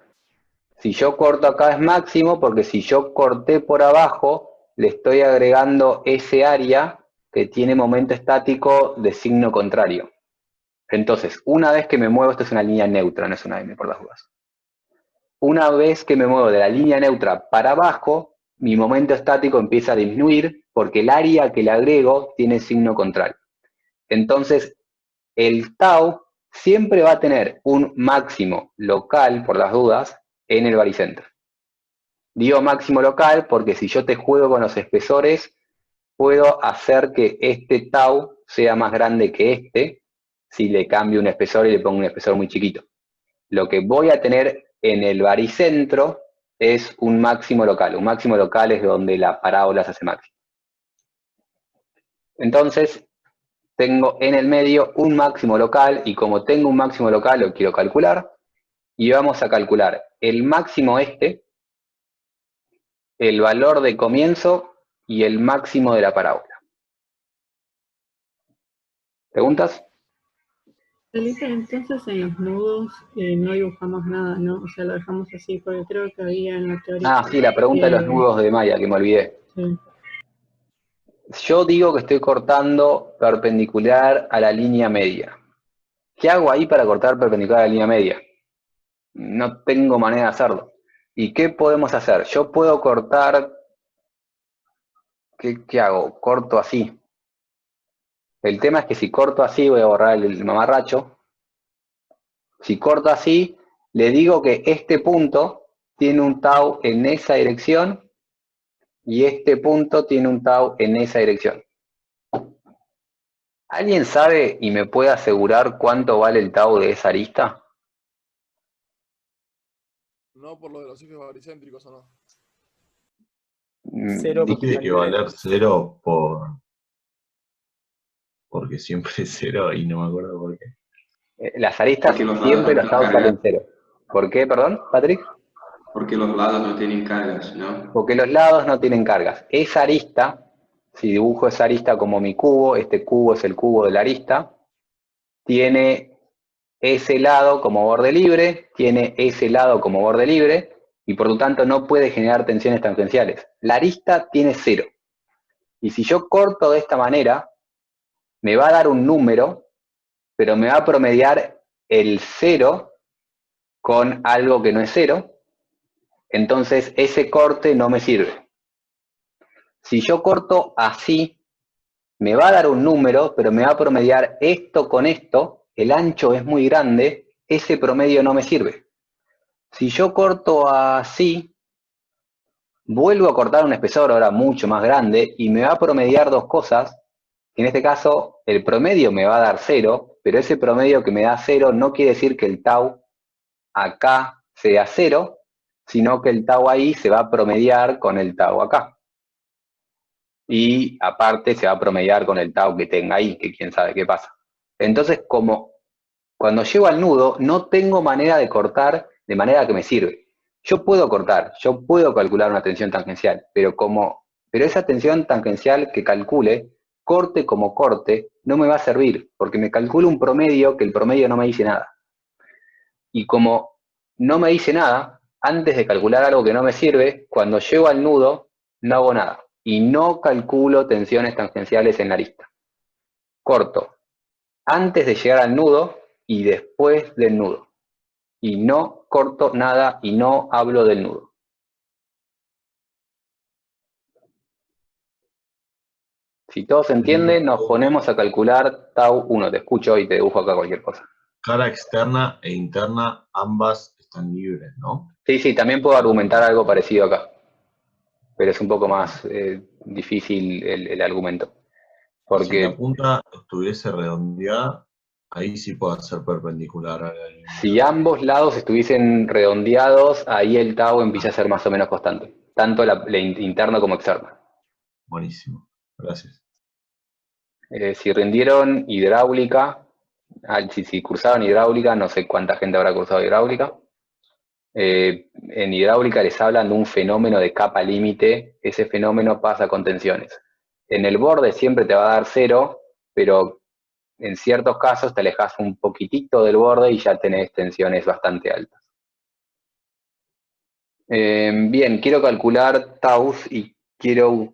Si yo corto acá es máximo, porque si yo corté por abajo, le estoy agregando ese área que tiene momento estático de signo contrario. Entonces, una vez que me muevo, esto es una línea neutra, no es una M por las dudas. Una vez que me muevo de la línea neutra para abajo, mi momento estático empieza a disminuir porque el área que le agrego tiene signo contrario. Entonces, el tau siempre va a tener un máximo local, por las dudas, en el baricentro. Digo máximo local porque si yo te juego con los espesores, puedo hacer que este tau sea más grande que este, si le cambio un espesor y le pongo un espesor muy chiquito. Lo que voy a tener en el baricentro es un máximo local. Un máximo local es donde la parábola se hace máxima. Entonces, tengo en el medio un máximo local, y como tengo un máximo local, lo quiero calcular, y vamos a calcular el máximo el valor de comienzo y el máximo de la parábola. ¿Preguntas? Felipe, entonces en los nudos no dibujamos nada, ¿no? O sea, lo dejamos así, porque creo que había en la teoría... Ah, sí, la pregunta de los nudos de Maya, que me olvidé. Sí. Yo digo que estoy cortando perpendicular a la línea media. ¿Qué hago ahí para cortar perpendicular a la línea media? No tengo manera de hacerlo. ¿Y qué podemos hacer? Yo puedo cortar... ¿Qué hago? Corto así. El tema es que si corto así, voy a borrar el mamarracho. Si corto así, le digo que este punto tiene un tau en esa dirección y este punto tiene un tau en esa dirección. ¿Alguien sabe y me puede asegurar cuánto vale el tau de esa arista? No por lo de los ejes baricéntricos, ¿o no? Tiene que valer 0 porque siempre es 0 y no me acuerdo por qué. Las aristas siempre los taus valen 0. ¿Por qué, perdón, Patrick? Porque los lados no tienen cargas, ¿no? Porque los lados no tienen cargas. Esa arista, si dibujo esa arista como mi cubo, este cubo es el cubo de la arista, tiene ese lado como borde libre, tiene ese lado como borde libre, y por lo tanto no puede generar tensiones tangenciales. La arista tiene 0. Y si yo corto de esta manera, me va a dar un número, pero me va a promediar el 0 con algo que no es 0, entonces ese corte no me sirve. Si yo corto así, me va a dar un número, pero me va a promediar esto con esto, el ancho es muy grande, ese promedio no me sirve. Si yo corto así, vuelvo a cortar un espesor ahora mucho más grande y me va a promediar dos cosas. En este caso, el promedio me va a dar 0, pero ese promedio que me da 0 no quiere decir que el tau acá sea 0, sino que el tau ahí se va a promediar con el tau acá. Y aparte se va a promediar con el tau que tenga ahí, que quién sabe qué pasa. Entonces, como cuando llego al nudo, no tengo manera de cortar de manera que me sirve. Yo puedo cortar, yo puedo calcular una tensión tangencial, pero esa tensión tangencial que calcule, corte como corte, no me va a servir, porque me calculo un promedio que el promedio no me dice nada. Y como no me dice nada, antes de calcular algo que no me sirve, cuando llego al nudo, no hago nada. Y no calculo tensiones tangenciales en la arista. Corto antes de llegar al nudo y después del nudo. Y no corto nada y no hablo del nudo. Si todo se entiende, nos ponemos a calcular tau 1. Te escucho y te dibujo acá cualquier cosa. Cara externa e interna, ambas están libres, ¿no? Sí, también puedo argumentar algo parecido acá. Pero es un poco más difícil el argumento. Porque si la punta estuviese redondeada, ahí sí puede ser perpendicular a la línea. Si ambos lados estuviesen redondeados, ahí el tau empieza a ser más o menos constante. Tanto la interno como externo. Buenísimo. Gracias. Si rindieron hidráulica, si cursaron hidráulica, no sé cuánta gente habrá cursado hidráulica. En hidráulica les hablan de un fenómeno de capa límite. Ese fenómeno pasa con tensiones. En el borde siempre te va a dar 0, pero en ciertos casos te alejas un poquitito del borde y ya tenés tensiones bastante altas. Bien, quiero calcular taus y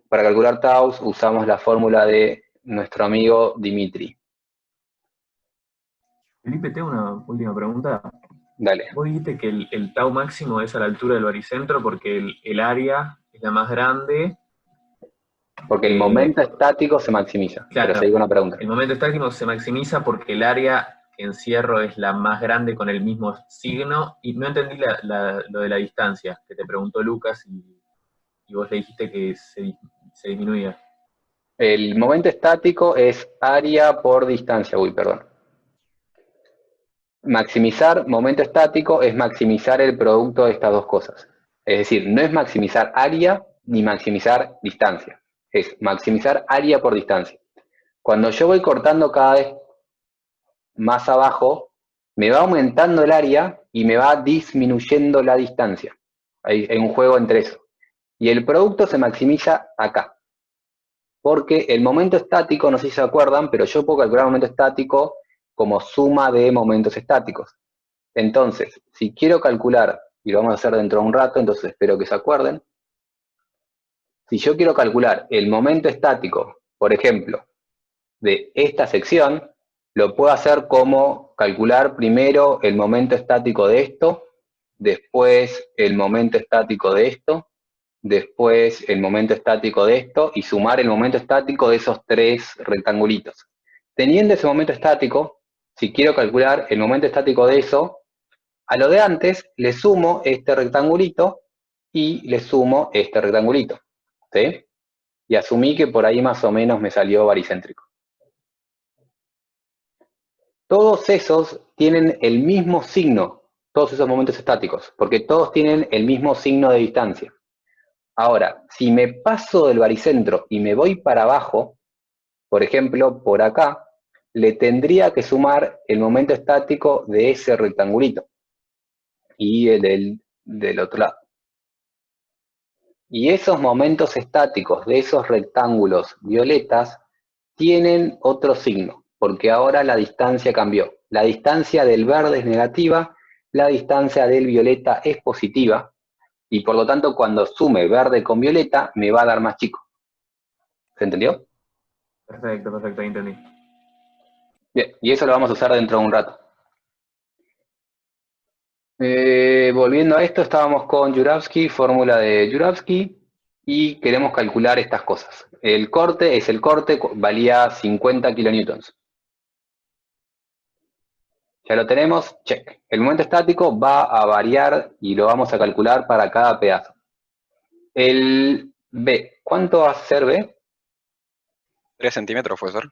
para calcular taus usamos la fórmula de nuestro amigo Dimitri. Felipe, tengo una última pregunta. Dale. Vos dijiste que el tau máximo es a la altura del baricentro porque el área es la más grande. Porque el momento estático se maximiza. Claro, pero seguí una pregunta. el momento estático se maximiza porque el área que encierro es la más grande con el mismo signo. Y no entendí lo de la distancia, que te preguntó Lucas y vos le dijiste que se disminuía. El momento estático es área por distancia. Uy, perdón. Maximizar momento estático es maximizar el producto de estas dos cosas. Es decir, no es maximizar área ni maximizar distancia. Es maximizar área por distancia. Cuando yo voy cortando cada vez más abajo, me va aumentando el área y me va disminuyendo la distancia. Hay un juego entre eso. Y el producto se maximiza acá. Porque el momento estático, no sé si se acuerdan, pero yo puedo calcular el momento estático como suma de momentos estáticos. Entonces, si quiero calcular, y lo vamos a hacer dentro de un rato, entonces espero que se acuerden. Si yo quiero calcular el momento estático, por ejemplo, de esta sección, lo puedo hacer como calcular primero el momento estático de esto, después el momento estático de esto, después el momento estático de esto, y sumar el momento estático de esos tres rectangulitos. Teniendo ese momento estático, si quiero calcular el momento estático de eso, a lo de antes le sumo este rectangulito y le sumo este rectangulito. ¿Sí? Y asumí que por ahí más o menos me salió baricéntrico. Todos esos tienen el mismo signo, todos esos momentos estáticos, porque todos tienen el mismo signo de distancia. Ahora, si me paso del baricentro y me voy para abajo, por ejemplo, por acá, le tendría que sumar el momento estático de ese rectangulito y el del otro lado. Y esos momentos estáticos de esos rectángulos violetas tienen otro signo, porque ahora la distancia cambió. La distancia del verde es negativa, la distancia del violeta es positiva, y por lo tanto cuando sume verde con violeta me va a dar más chico. ¿Se entendió? Perfecto, ahí entendí. Bien, y eso lo vamos a usar dentro de un rato. Volviendo a esto, estábamos con Jourhavsky, fórmula de Jourhavsky, y queremos calcular estas cosas. El corte es el corte, valía 50 kilonewtons. Ya lo tenemos, check. El momento estático va a variar y lo vamos a calcular para cada pedazo. El B, ¿cuánto va a ser B? 3 centímetros, profesor.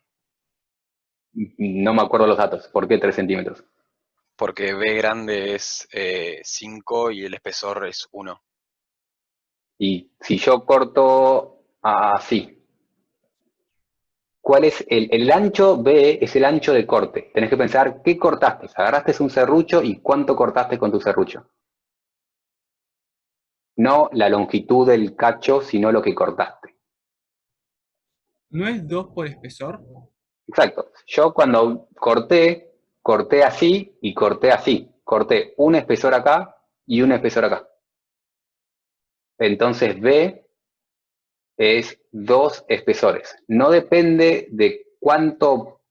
No me acuerdo los datos. ¿Por qué 3 centímetros? Porque B grande es 5 y el espesor es 1. Y si yo corto así, ¿cuál es el ancho B? Es el ancho de corte. Tenés que pensar, ¿qué cortaste? Agarraste un serrucho y ¿cuánto cortaste con tu serrucho? No la longitud del cacho, sino lo que cortaste. ¿No es 2 por espesor? Exacto. Yo cuando corté así y corté así. Corté un espesor acá y un espesor acá. Entonces B es 2 espesores. No depende de cuánto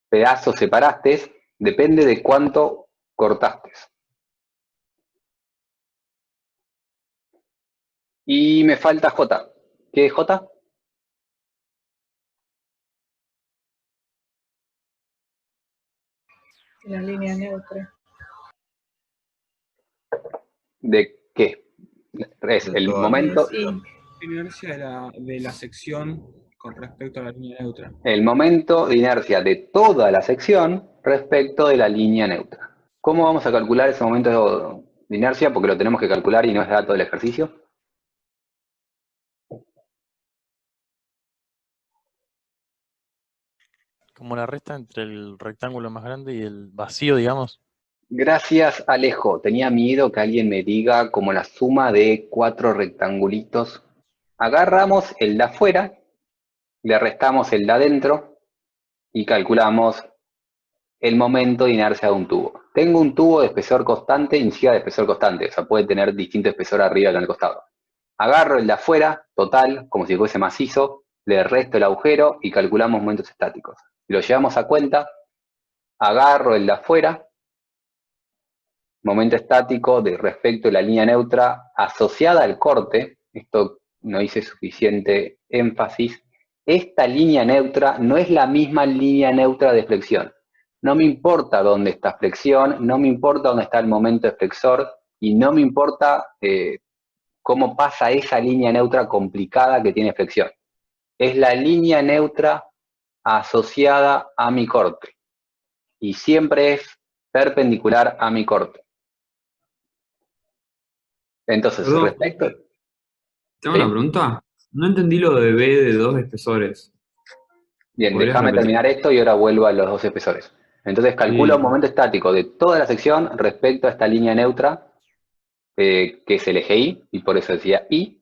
pedazo separaste, depende de cuánto cortaste. Y me falta J. ¿Qué es J? La línea neutra. ¿De qué? Es el momento. Sí. Inercia de la sección con respecto a la línea neutra. El momento de inercia de toda la sección respecto de la línea neutra. ¿Cómo vamos a calcular ese momento de inercia? Porque lo tenemos que calcular y no es dato del ejercicio. como la resta entre el rectángulo más grande y el vacío, digamos. Gracias, Alejo. Tenía miedo que alguien me diga como la suma de 4 rectangulitos. Agarramos el de afuera, le restamos el de adentro y calculamos el momento de inercia de un tubo. Tengo un tubo de espesor constante y ni siquiera de espesor constante, o sea, puede tener distinto espesor arriba que en el costado. Agarro el de afuera, total, como si fuese macizo, le resto el agujero y calculamos momentos estáticos. Si lo llevamos a cuenta, agarro el de afuera, momento estático de respecto a la línea neutra asociada al corte, esto no hice suficiente énfasis, esta línea neutra no es la misma línea neutra de flexión. No me importa dónde está flexión, no me importa dónde está el momento de flexor y no me importa cómo pasa esa línea neutra complicada que tiene flexión. Es la línea neutra asociada a mi corte y siempre es perpendicular a mi corte. Entonces, Perdón, respecto... tengo una pregunta. No entendí lo de B de 2 espesores. Bien, ¿Podrías déjame repetir? terminar esto y ahora vuelvo a los 2 espesores. Entonces calculo Sí. un momento estático de toda la sección respecto a esta línea neutra, que es el eje Y, y por eso decía Y.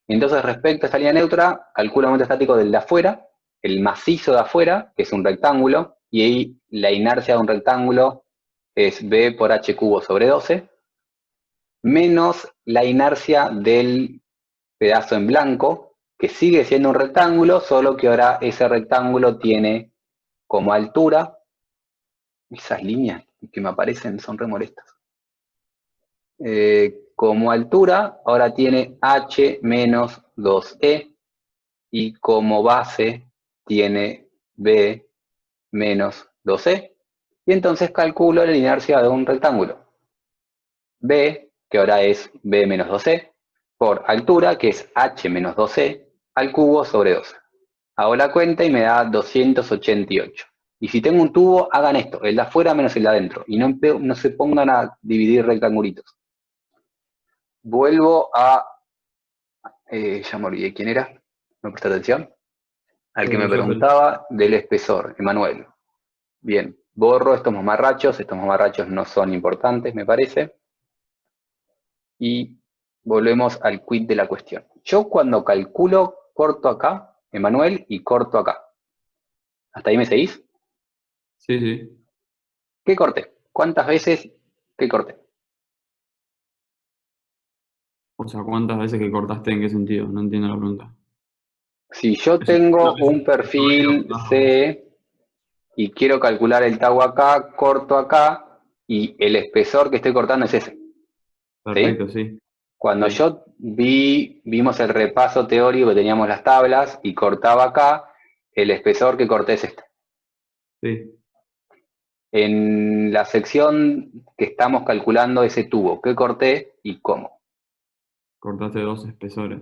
Y entonces respecto a esta línea neutra, calculo el momento estático del de afuera, el macizo de afuera, que es un rectángulo, y ahí la inercia de un rectángulo es B por H cubo sobre 12, menos la inercia del pedazo en blanco, que sigue siendo un rectángulo, solo que ahora ese rectángulo tiene como altura, esas líneas que me aparecen son re molestas, como altura ahora tiene H menos 2E, y como base tiene B menos 2E, y entonces calculo la inercia de un rectángulo. B, que ahora es B menos 2E, por altura, que es H menos 2E, al cubo sobre 12. Hago la cuenta y me da 288. Y si tengo un tubo, hagan esto, el de afuera menos el de adentro, y no se pongan a dividir rectangulitos. Vuelvo a... ya me olvidé quién era, no presté atención. Al que me preguntaba del espesor, Emanuel. Bien, borro estos mamarrachos no son importantes, me parece. Y volvemos al quid de la cuestión. Yo cuando calculo, corto acá, Emanuel, y corto acá. ¿Hasta ahí me seguís? Sí, sí. ¿Qué corté? ¿Cuántas veces qué corté? O sea, ¿cuántas veces que cortaste, en qué sentido? No entiendo la pregunta. Si yo tengo un perfil C y quiero calcular el tau acá, corto acá, y el espesor que estoy cortando es ese. Perfecto, sí. Cuando yo vimos el repaso teórico que teníamos las tablas y cortaba acá, el espesor que corté es este. Sí. En la sección que estamos calculando ese tubo, ¿qué corté y cómo? Cortaste 2 espesores.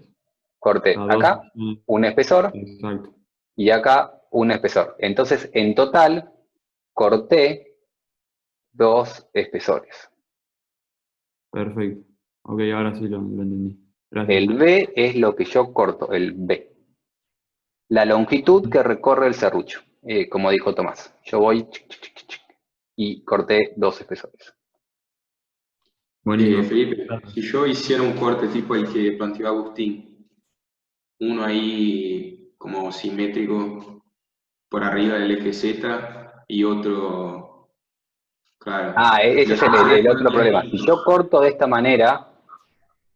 Corté acá un espesor Exacto. y acá un espesor. Entonces, en total, corté 2 espesores. Perfecto. Ok, ahora sí lo entendí. Gracias. El B es lo que yo corto, el B. La longitud que recorre el serrucho, como dijo Tomás. Yo voy y corté 2 espesores. Felipe, si yo hiciera un corte tipo el que planteó Agustín, uno ahí como simétrico por arriba del eje Z y otro, claro. Ese es el otro problema. Si yo corto de esta manera,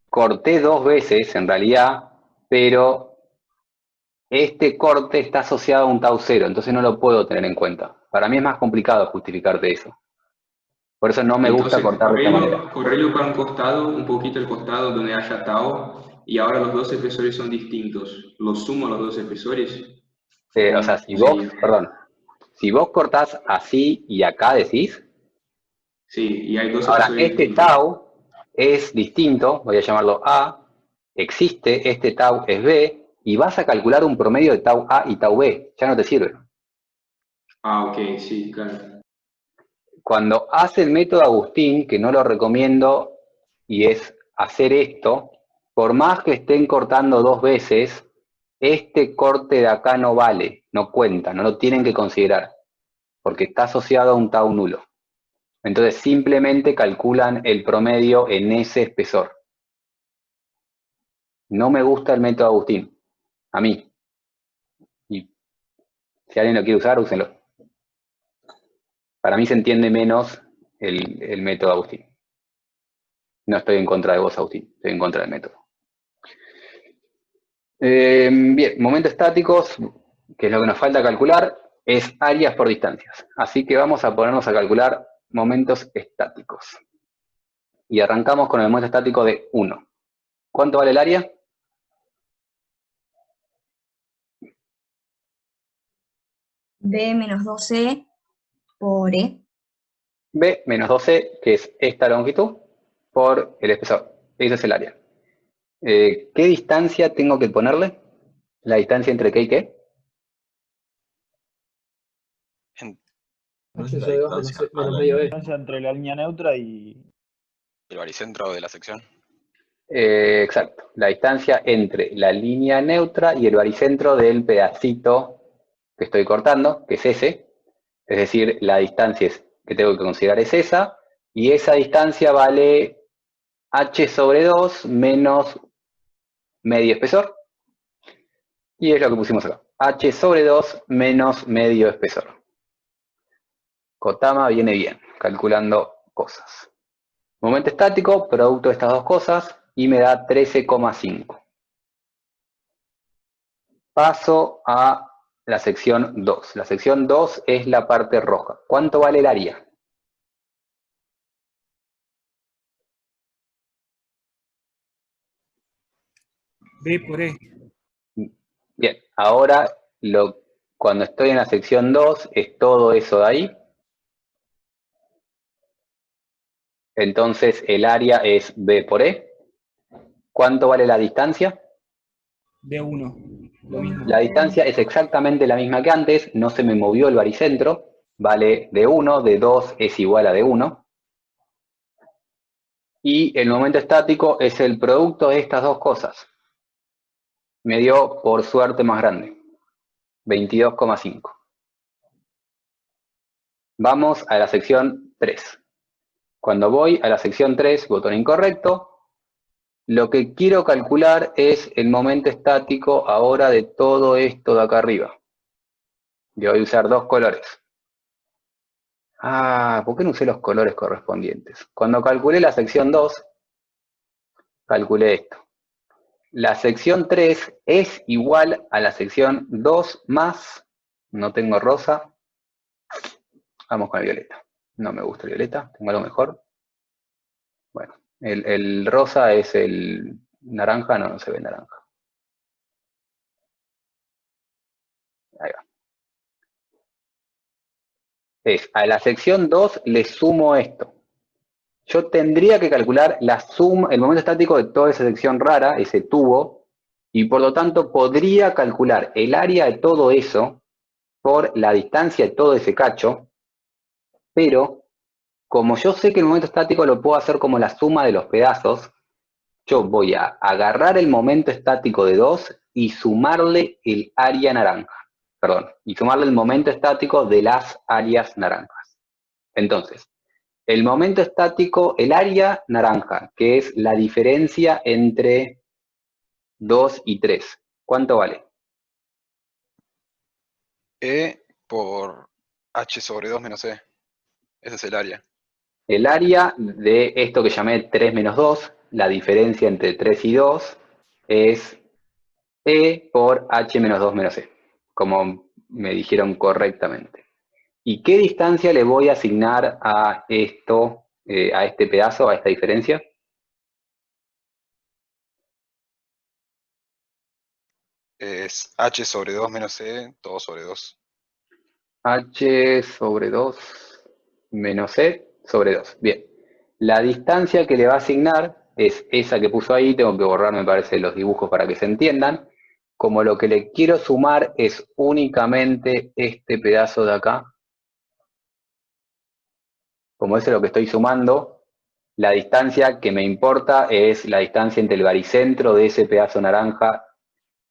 corté 2 veces en realidad, pero este corte está asociado a un tau 0, entonces no lo puedo tener en cuenta. Para mí es más complicado justificarte eso. Por eso no me gusta cortar de esta manera. Correlo para un costado, un poquito el costado donde haya tau, y ahora los 2 espesores son distintos. ¿Los sumo a los 2 espesores? O sea, si vos cortás así y acá decís. Sí, y hay 2 ahora, espesores este distintos. tau es distinto, voy a llamarlo A, existe, este tau es B, y vas a calcular un promedio de tau A y tau B, ya no te sirve. Ok, sí, claro. Cuando hace el método Agustín, que no lo recomiendo, y es hacer esto, por más que estén cortando 2 veces, este corte de acá no vale, no cuenta, no lo tienen que considerar. porque está asociado a un tau nulo. Entonces simplemente calculan el promedio en ese espesor. No me gusta el método Agustín, a mí. Y si alguien lo quiere usar, úsenlo. Para mí se entiende menos el método Agustín. No estoy en contra de vos, Agustín, estoy en contra del método. Bien, momentos estáticos, que es lo que nos falta calcular, es áreas por distancias. Así que vamos a ponernos a calcular momentos estáticos. Y arrancamos con el momento estático de 1. ¿Cuánto vale el área? B menos 2C por E. B menos 2C, que es esta longitud, por el espesor. Ese es el área. ¿Qué distancia tengo que ponerle? ¿La distancia entre qué y qué? ¿No es H la sobre 2 distancia a menos la medio línea? E. Distancia entre la línea neutra y... El baricentro de la sección. Exacto. La distancia entre la línea neutra y el baricentro del pedacito que estoy cortando, que es ese. Es decir, la distancia que tengo que considerar es esa. Y esa distancia vale H sobre 2 menos medio espesor. Y es lo que pusimos acá. H sobre 2 menos medio espesor. Kotama viene bien, calculando cosas. Momento estático, producto de estas dos cosas, y me da 13,5. Paso a la sección 2. La sección 2 es la parte roja. ¿Cuánto vale el área? B por E. Bien, ahora cuando estoy en la sección 2 es todo eso de ahí. Entonces el área es B por E. ¿Cuánto vale la distancia? B1. Lo mismo. La distancia es exactamente la misma que antes, no se me movió el baricentro, vale D1, D2 es igual a D1. Y el momento estático es el producto de estas dos cosas. Me dio, por suerte, más grande, 22,5. Vamos a la sección 3. Cuando voy a la sección 3, botón incorrecto, lo que quiero calcular es el momento estático ahora de todo esto de acá arriba. Yo voy a usar dos colores. ¿Por qué no usé los colores correspondientes? Cuando calculé la sección 2, calculé esto. La sección 3 es igual a la sección 2 más, no tengo rosa, vamos con el violeta. No me gusta el violeta, tengo algo mejor. Bueno, el rosa es el naranja, no se ve naranja. Ahí va. A la sección 2 le sumo esto. Yo tendría que calcular la suma, el momento estático de toda esa sección rara, ese tubo, y por lo tanto podría calcular el área de todo eso por la distancia de todo ese cacho, pero como yo sé que el momento estático lo puedo hacer como la suma de los pedazos, yo voy a agarrar el momento estático de 2 y sumarle el área naranja. Perdón, y sumarle el momento estático de las áreas naranjas. Entonces, el momento estático, el área naranja, que es la diferencia entre 2 y 3. ¿Cuánto vale? E por H sobre 2 menos E. Ese es el área. El área de esto que llamé 3 menos 2, la diferencia entre 3 y 2, es E por H menos 2 menos E, como me dijeron correctamente. ¿Y qué distancia le voy a asignar a esto, a este pedazo, a esta diferencia? Es H sobre 2 menos E, todo sobre 2. H sobre 2 menos E sobre 2. Bien. La distancia que le va a asignar es esa que puso ahí. Tengo que borrar, me parece, los dibujos para que se entiendan. Como lo que le quiero sumar es únicamente este pedazo de acá. Como eso es lo que estoy sumando, la distancia que me importa es la distancia entre el baricentro de ese pedazo naranja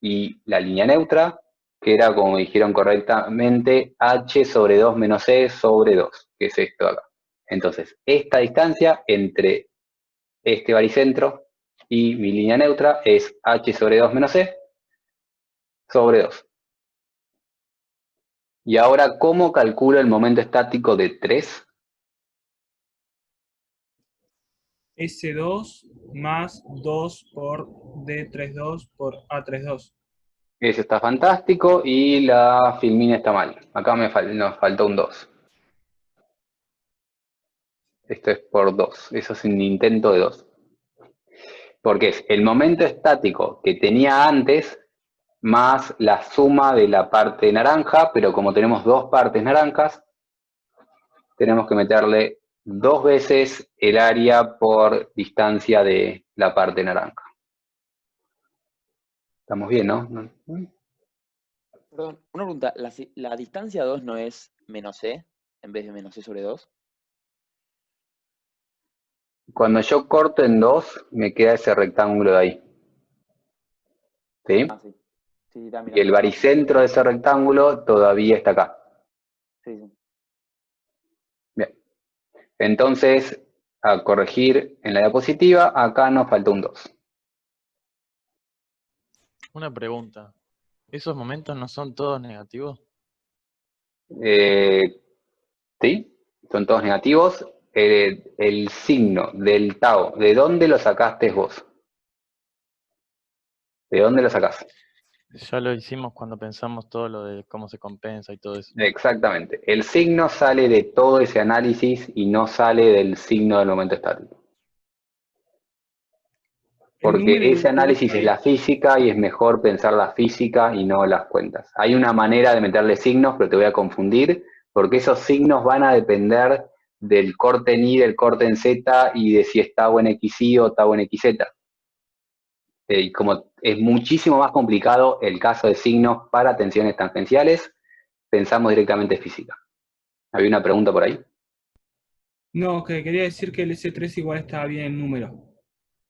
y la línea neutra. que era, como me dijeron correctamente, h sobre 2 menos e sobre 2, que es esto acá. Entonces, esta distancia entre este baricentro y mi línea neutra es h sobre 2 menos e sobre 2. Y ahora, ¿cómo calculo el momento estático de 3? S2 más 2 por D32 por A32. Eso está fantástico y la filmina está mal. Acá nos faltó un 2. Esto es por 2. Eso es un intento de 2. Porque es el momento estático que tenía antes más la suma de la parte naranja, pero como tenemos dos partes naranjas, tenemos que meterle 2 veces el área por distancia de la parte naranja. Estamos bien, ¿no? Perdón, una pregunta. ¿La distancia 2 no es menos e en vez de menos e sobre 2? Cuando yo corto en 2, me queda ese rectángulo de ahí. ¿Sí? Ah, sí. Sí, está Y mirando. el baricentro de ese rectángulo todavía está acá. Sí, sí. Bien. Entonces, a corregir en la diapositiva, acá nos faltó un 2. Una pregunta. ¿Esos momentos no son todos negativos? ¿Sí? Son todos negativos. El signo del tau, ¿de dónde lo sacaste vos? ¿De dónde lo sacás? Ya lo hicimos cuando pensamos todo lo de cómo se compensa y todo eso. Exactamente. El signo sale de todo ese análisis y no sale del signo del momento estático. Porque ese análisis es la física y es mejor pensar la física y no las cuentas. Hay una manera de meterle signos, pero te voy a confundir, porque esos signos van a depender del corte en Y, del corte en Z y de si es tau en XY o tau en XZ. Y como es muchísimo más complicado el caso de signos para tensiones tangenciales, pensamos directamente en física. ¿Había una pregunta por ahí? No, que quería decir que el S3 igual estaba bien en número.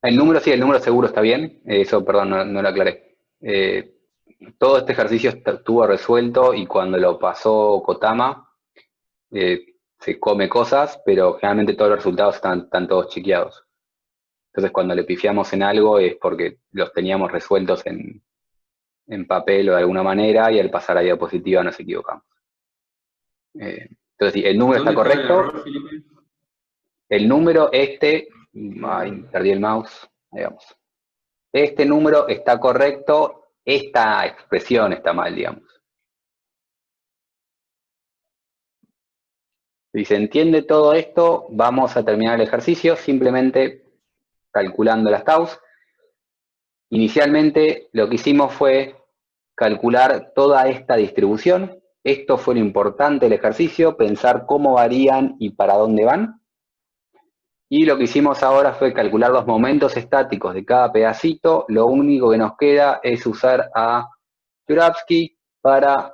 El número sí, el número seguro está bien. Eso, perdón, no lo aclaré. Todo este ejercicio estuvo resuelto y cuando lo pasó Kotama, se come cosas, pero generalmente todos los resultados están todos chequeados. Entonces cuando le pifiamos en algo es porque los teníamos resueltos en papel o de alguna manera y al pasar a diapositiva nos equivocamos. Entonces sí, el número está ¿Dónde estaba el correcto. error, Felipe? El número ay, perdí el mouse, ahí vamos. Este número está correcto, esta expresión está mal, digamos. Si se entiende todo esto, vamos a terminar el ejercicio simplemente calculando las taus. Inicialmente lo que hicimos fue calcular toda esta distribución. Esto fue lo importante del ejercicio, pensar cómo varían y para dónde van. Y lo que hicimos ahora fue calcular los momentos estáticos de cada pedacito. Lo único que nos queda es usar a Jurafsky para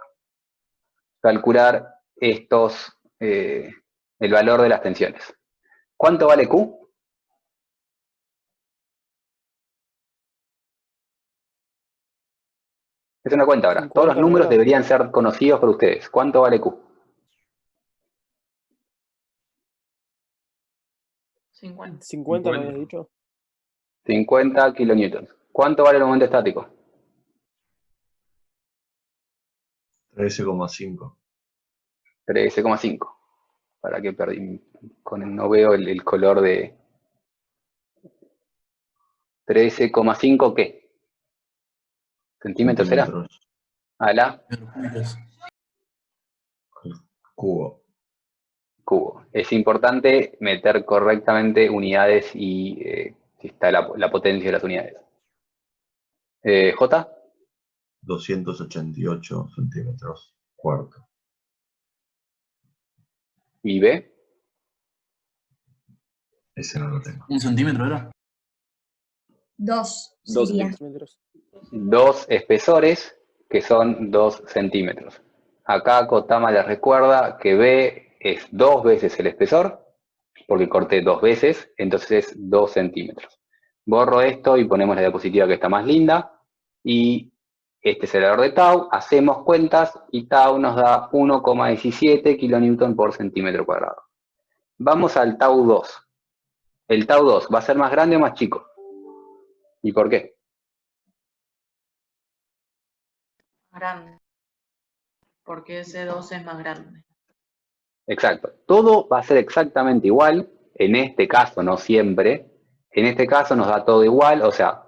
calcular estos, el valor de las tensiones. ¿Cuánto vale Q? Es una cuenta ahora. Todos los números deberían ser conocidos por ustedes. ¿Cuánto vale Q? 50 me habías dicho. 50 kilonewtons. ¿Cuánto vale el momento estático? 13,5. 13,5. ¿Para qué perdí? No veo el color de 13,5 ¿qué? ¿Centímetros era? ¿Ala? Cubo. Cubo. Es importante meter correctamente unidades y si está la potencia de las unidades. ¿J? 288 centímetros cuarto. ¿Y B? Ese no lo tengo. ¿1 centímetro era? 2 2 sería. centímetros. 2 espesores, que son 2 centímetros. Acá Kotama les recuerda que B es 2 veces el espesor, porque corté 2 veces, entonces es 2 centímetros. Borro esto y ponemos la diapositiva que está más linda. Y Este es el valor de tau, hacemos cuentas y tau nos da 1,17 kN por centímetro cuadrado. Vamos al tau 2. ¿El tau 2 va a ser más grande o más chico? ¿Y por qué? Grande. Porque ese 2 es más grande. Exacto. Todo va a ser exactamente igual. En este caso, no siempre. En este caso nos da todo igual. O sea,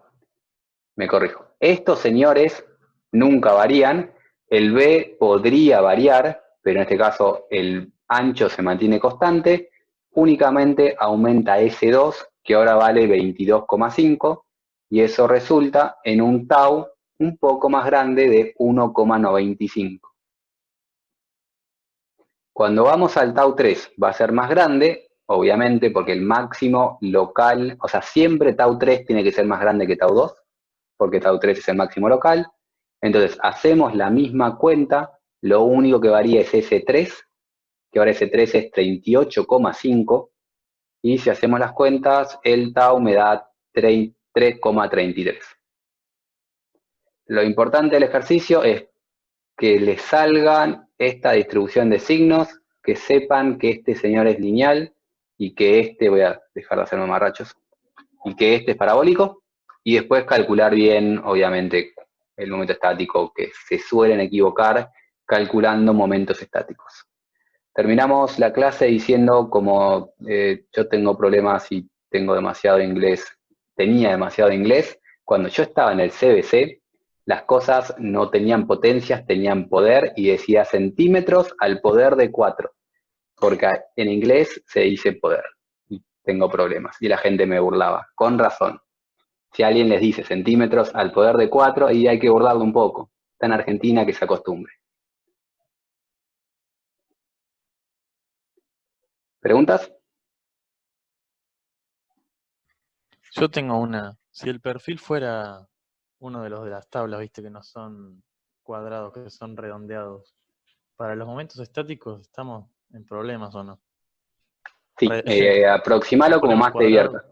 me corrijo. Estos señores nunca varían. El B podría variar, pero en este caso el ancho se mantiene constante. Únicamente aumenta S2, que ahora vale 22,5. Y eso resulta en un tau un poco más grande de 1,95. Cuando vamos al tau 3 va a ser más grande, obviamente, porque el máximo local, o sea, siempre tau 3 tiene que ser más grande que tau 2, porque tau 3 es el máximo local. Entonces, hacemos la misma cuenta, lo único que varía es ese 3, que ahora ese 3 es 38,5, y si hacemos las cuentas, el tau me da 3,33. Lo importante del ejercicio es que les salgan esta distribución de signos, que sepan que este señor es lineal y que este, voy a dejar de hacerme marrachos, y que este es parabólico, y después calcular bien, obviamente, el momento estático, que se suelen equivocar calculando momentos estáticos. Terminamos la clase diciendo como yo tengo problemas y tengo demasiado inglés, tenía demasiado inglés. Cuando yo estaba en el CBC, las cosas no tenían potencias, tenían poder, y decía centímetros al poder de 4, porque en inglés se dice poder, y tengo problemas, y la gente me burlaba, con razón. Si alguien les dice centímetros al poder de 4, ahí hay que burlarlo un poco. Está en Argentina, que se acostumbre. ¿Preguntas? Yo tengo una. Si el perfil fuera uno de los de las tablas, viste, que no son cuadrados, que son redondeados, para los momentos estáticos estamos en problemas, ¿o no? Sí, aproximalo como más te divierta.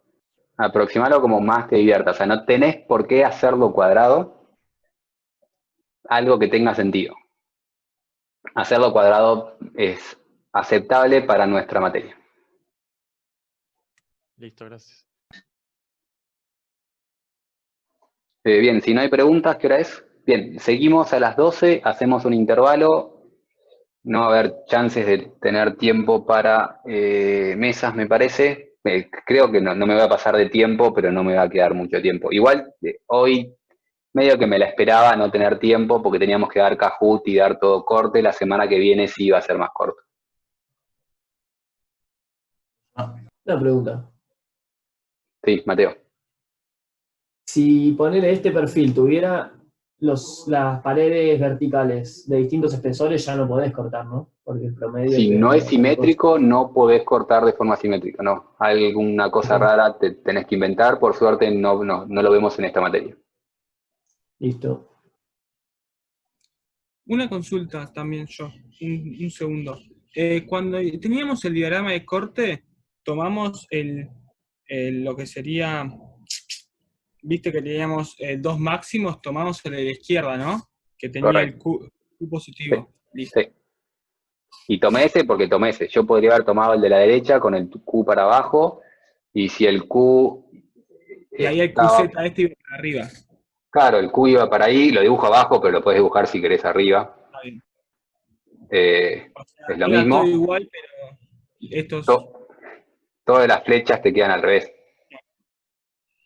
Aproximalo como más te divierta. O sea, no tenés por qué hacerlo cuadrado, algo que tenga sentido. Hacerlo cuadrado es aceptable para nuestra materia. Listo, gracias. Bien, si no hay preguntas, ¿qué hora es? Bien, seguimos a las 12, hacemos un intervalo. No va a haber chances de tener tiempo para mesas, me parece. Creo que no me va a pasar de tiempo, pero no me va a quedar mucho tiempo. Igual, hoy medio que me la esperaba no tener tiempo porque teníamos que dar Kahoot y dar todo corte. La semana que viene sí va a ser más corto. Una pregunta. Sí, Mateo. Si ponerle este perfil tuviera las paredes verticales de distintos espesores, ya no podés cortar, ¿no? Porque el promedio... Si no es simétrico, no podés cortar de forma simétrica, no. Alguna cosa rara te tenés que inventar. Por suerte no lo vemos en esta materia. Listo. Una consulta también yo, un segundo. Cuando teníamos el diagrama de corte, tomamos lo que sería, viste que teníamos dos máximos, tomamos el de la izquierda, ¿no? Que tenía Correcto. el Q positivo. Listo. Sí. Y tomé ese porque tomé ese. Yo podría haber tomado el de la derecha con el Q para abajo, y si el Q... Y ahí el QZ este iba para arriba. Claro, el Q iba para ahí, lo dibujo abajo, pero lo puedes dibujar si querés arriba. Está bien. Es lo mismo. Todo igual, pero estos... Todas las flechas te quedan al revés.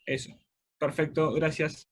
Eso. Perfecto, gracias.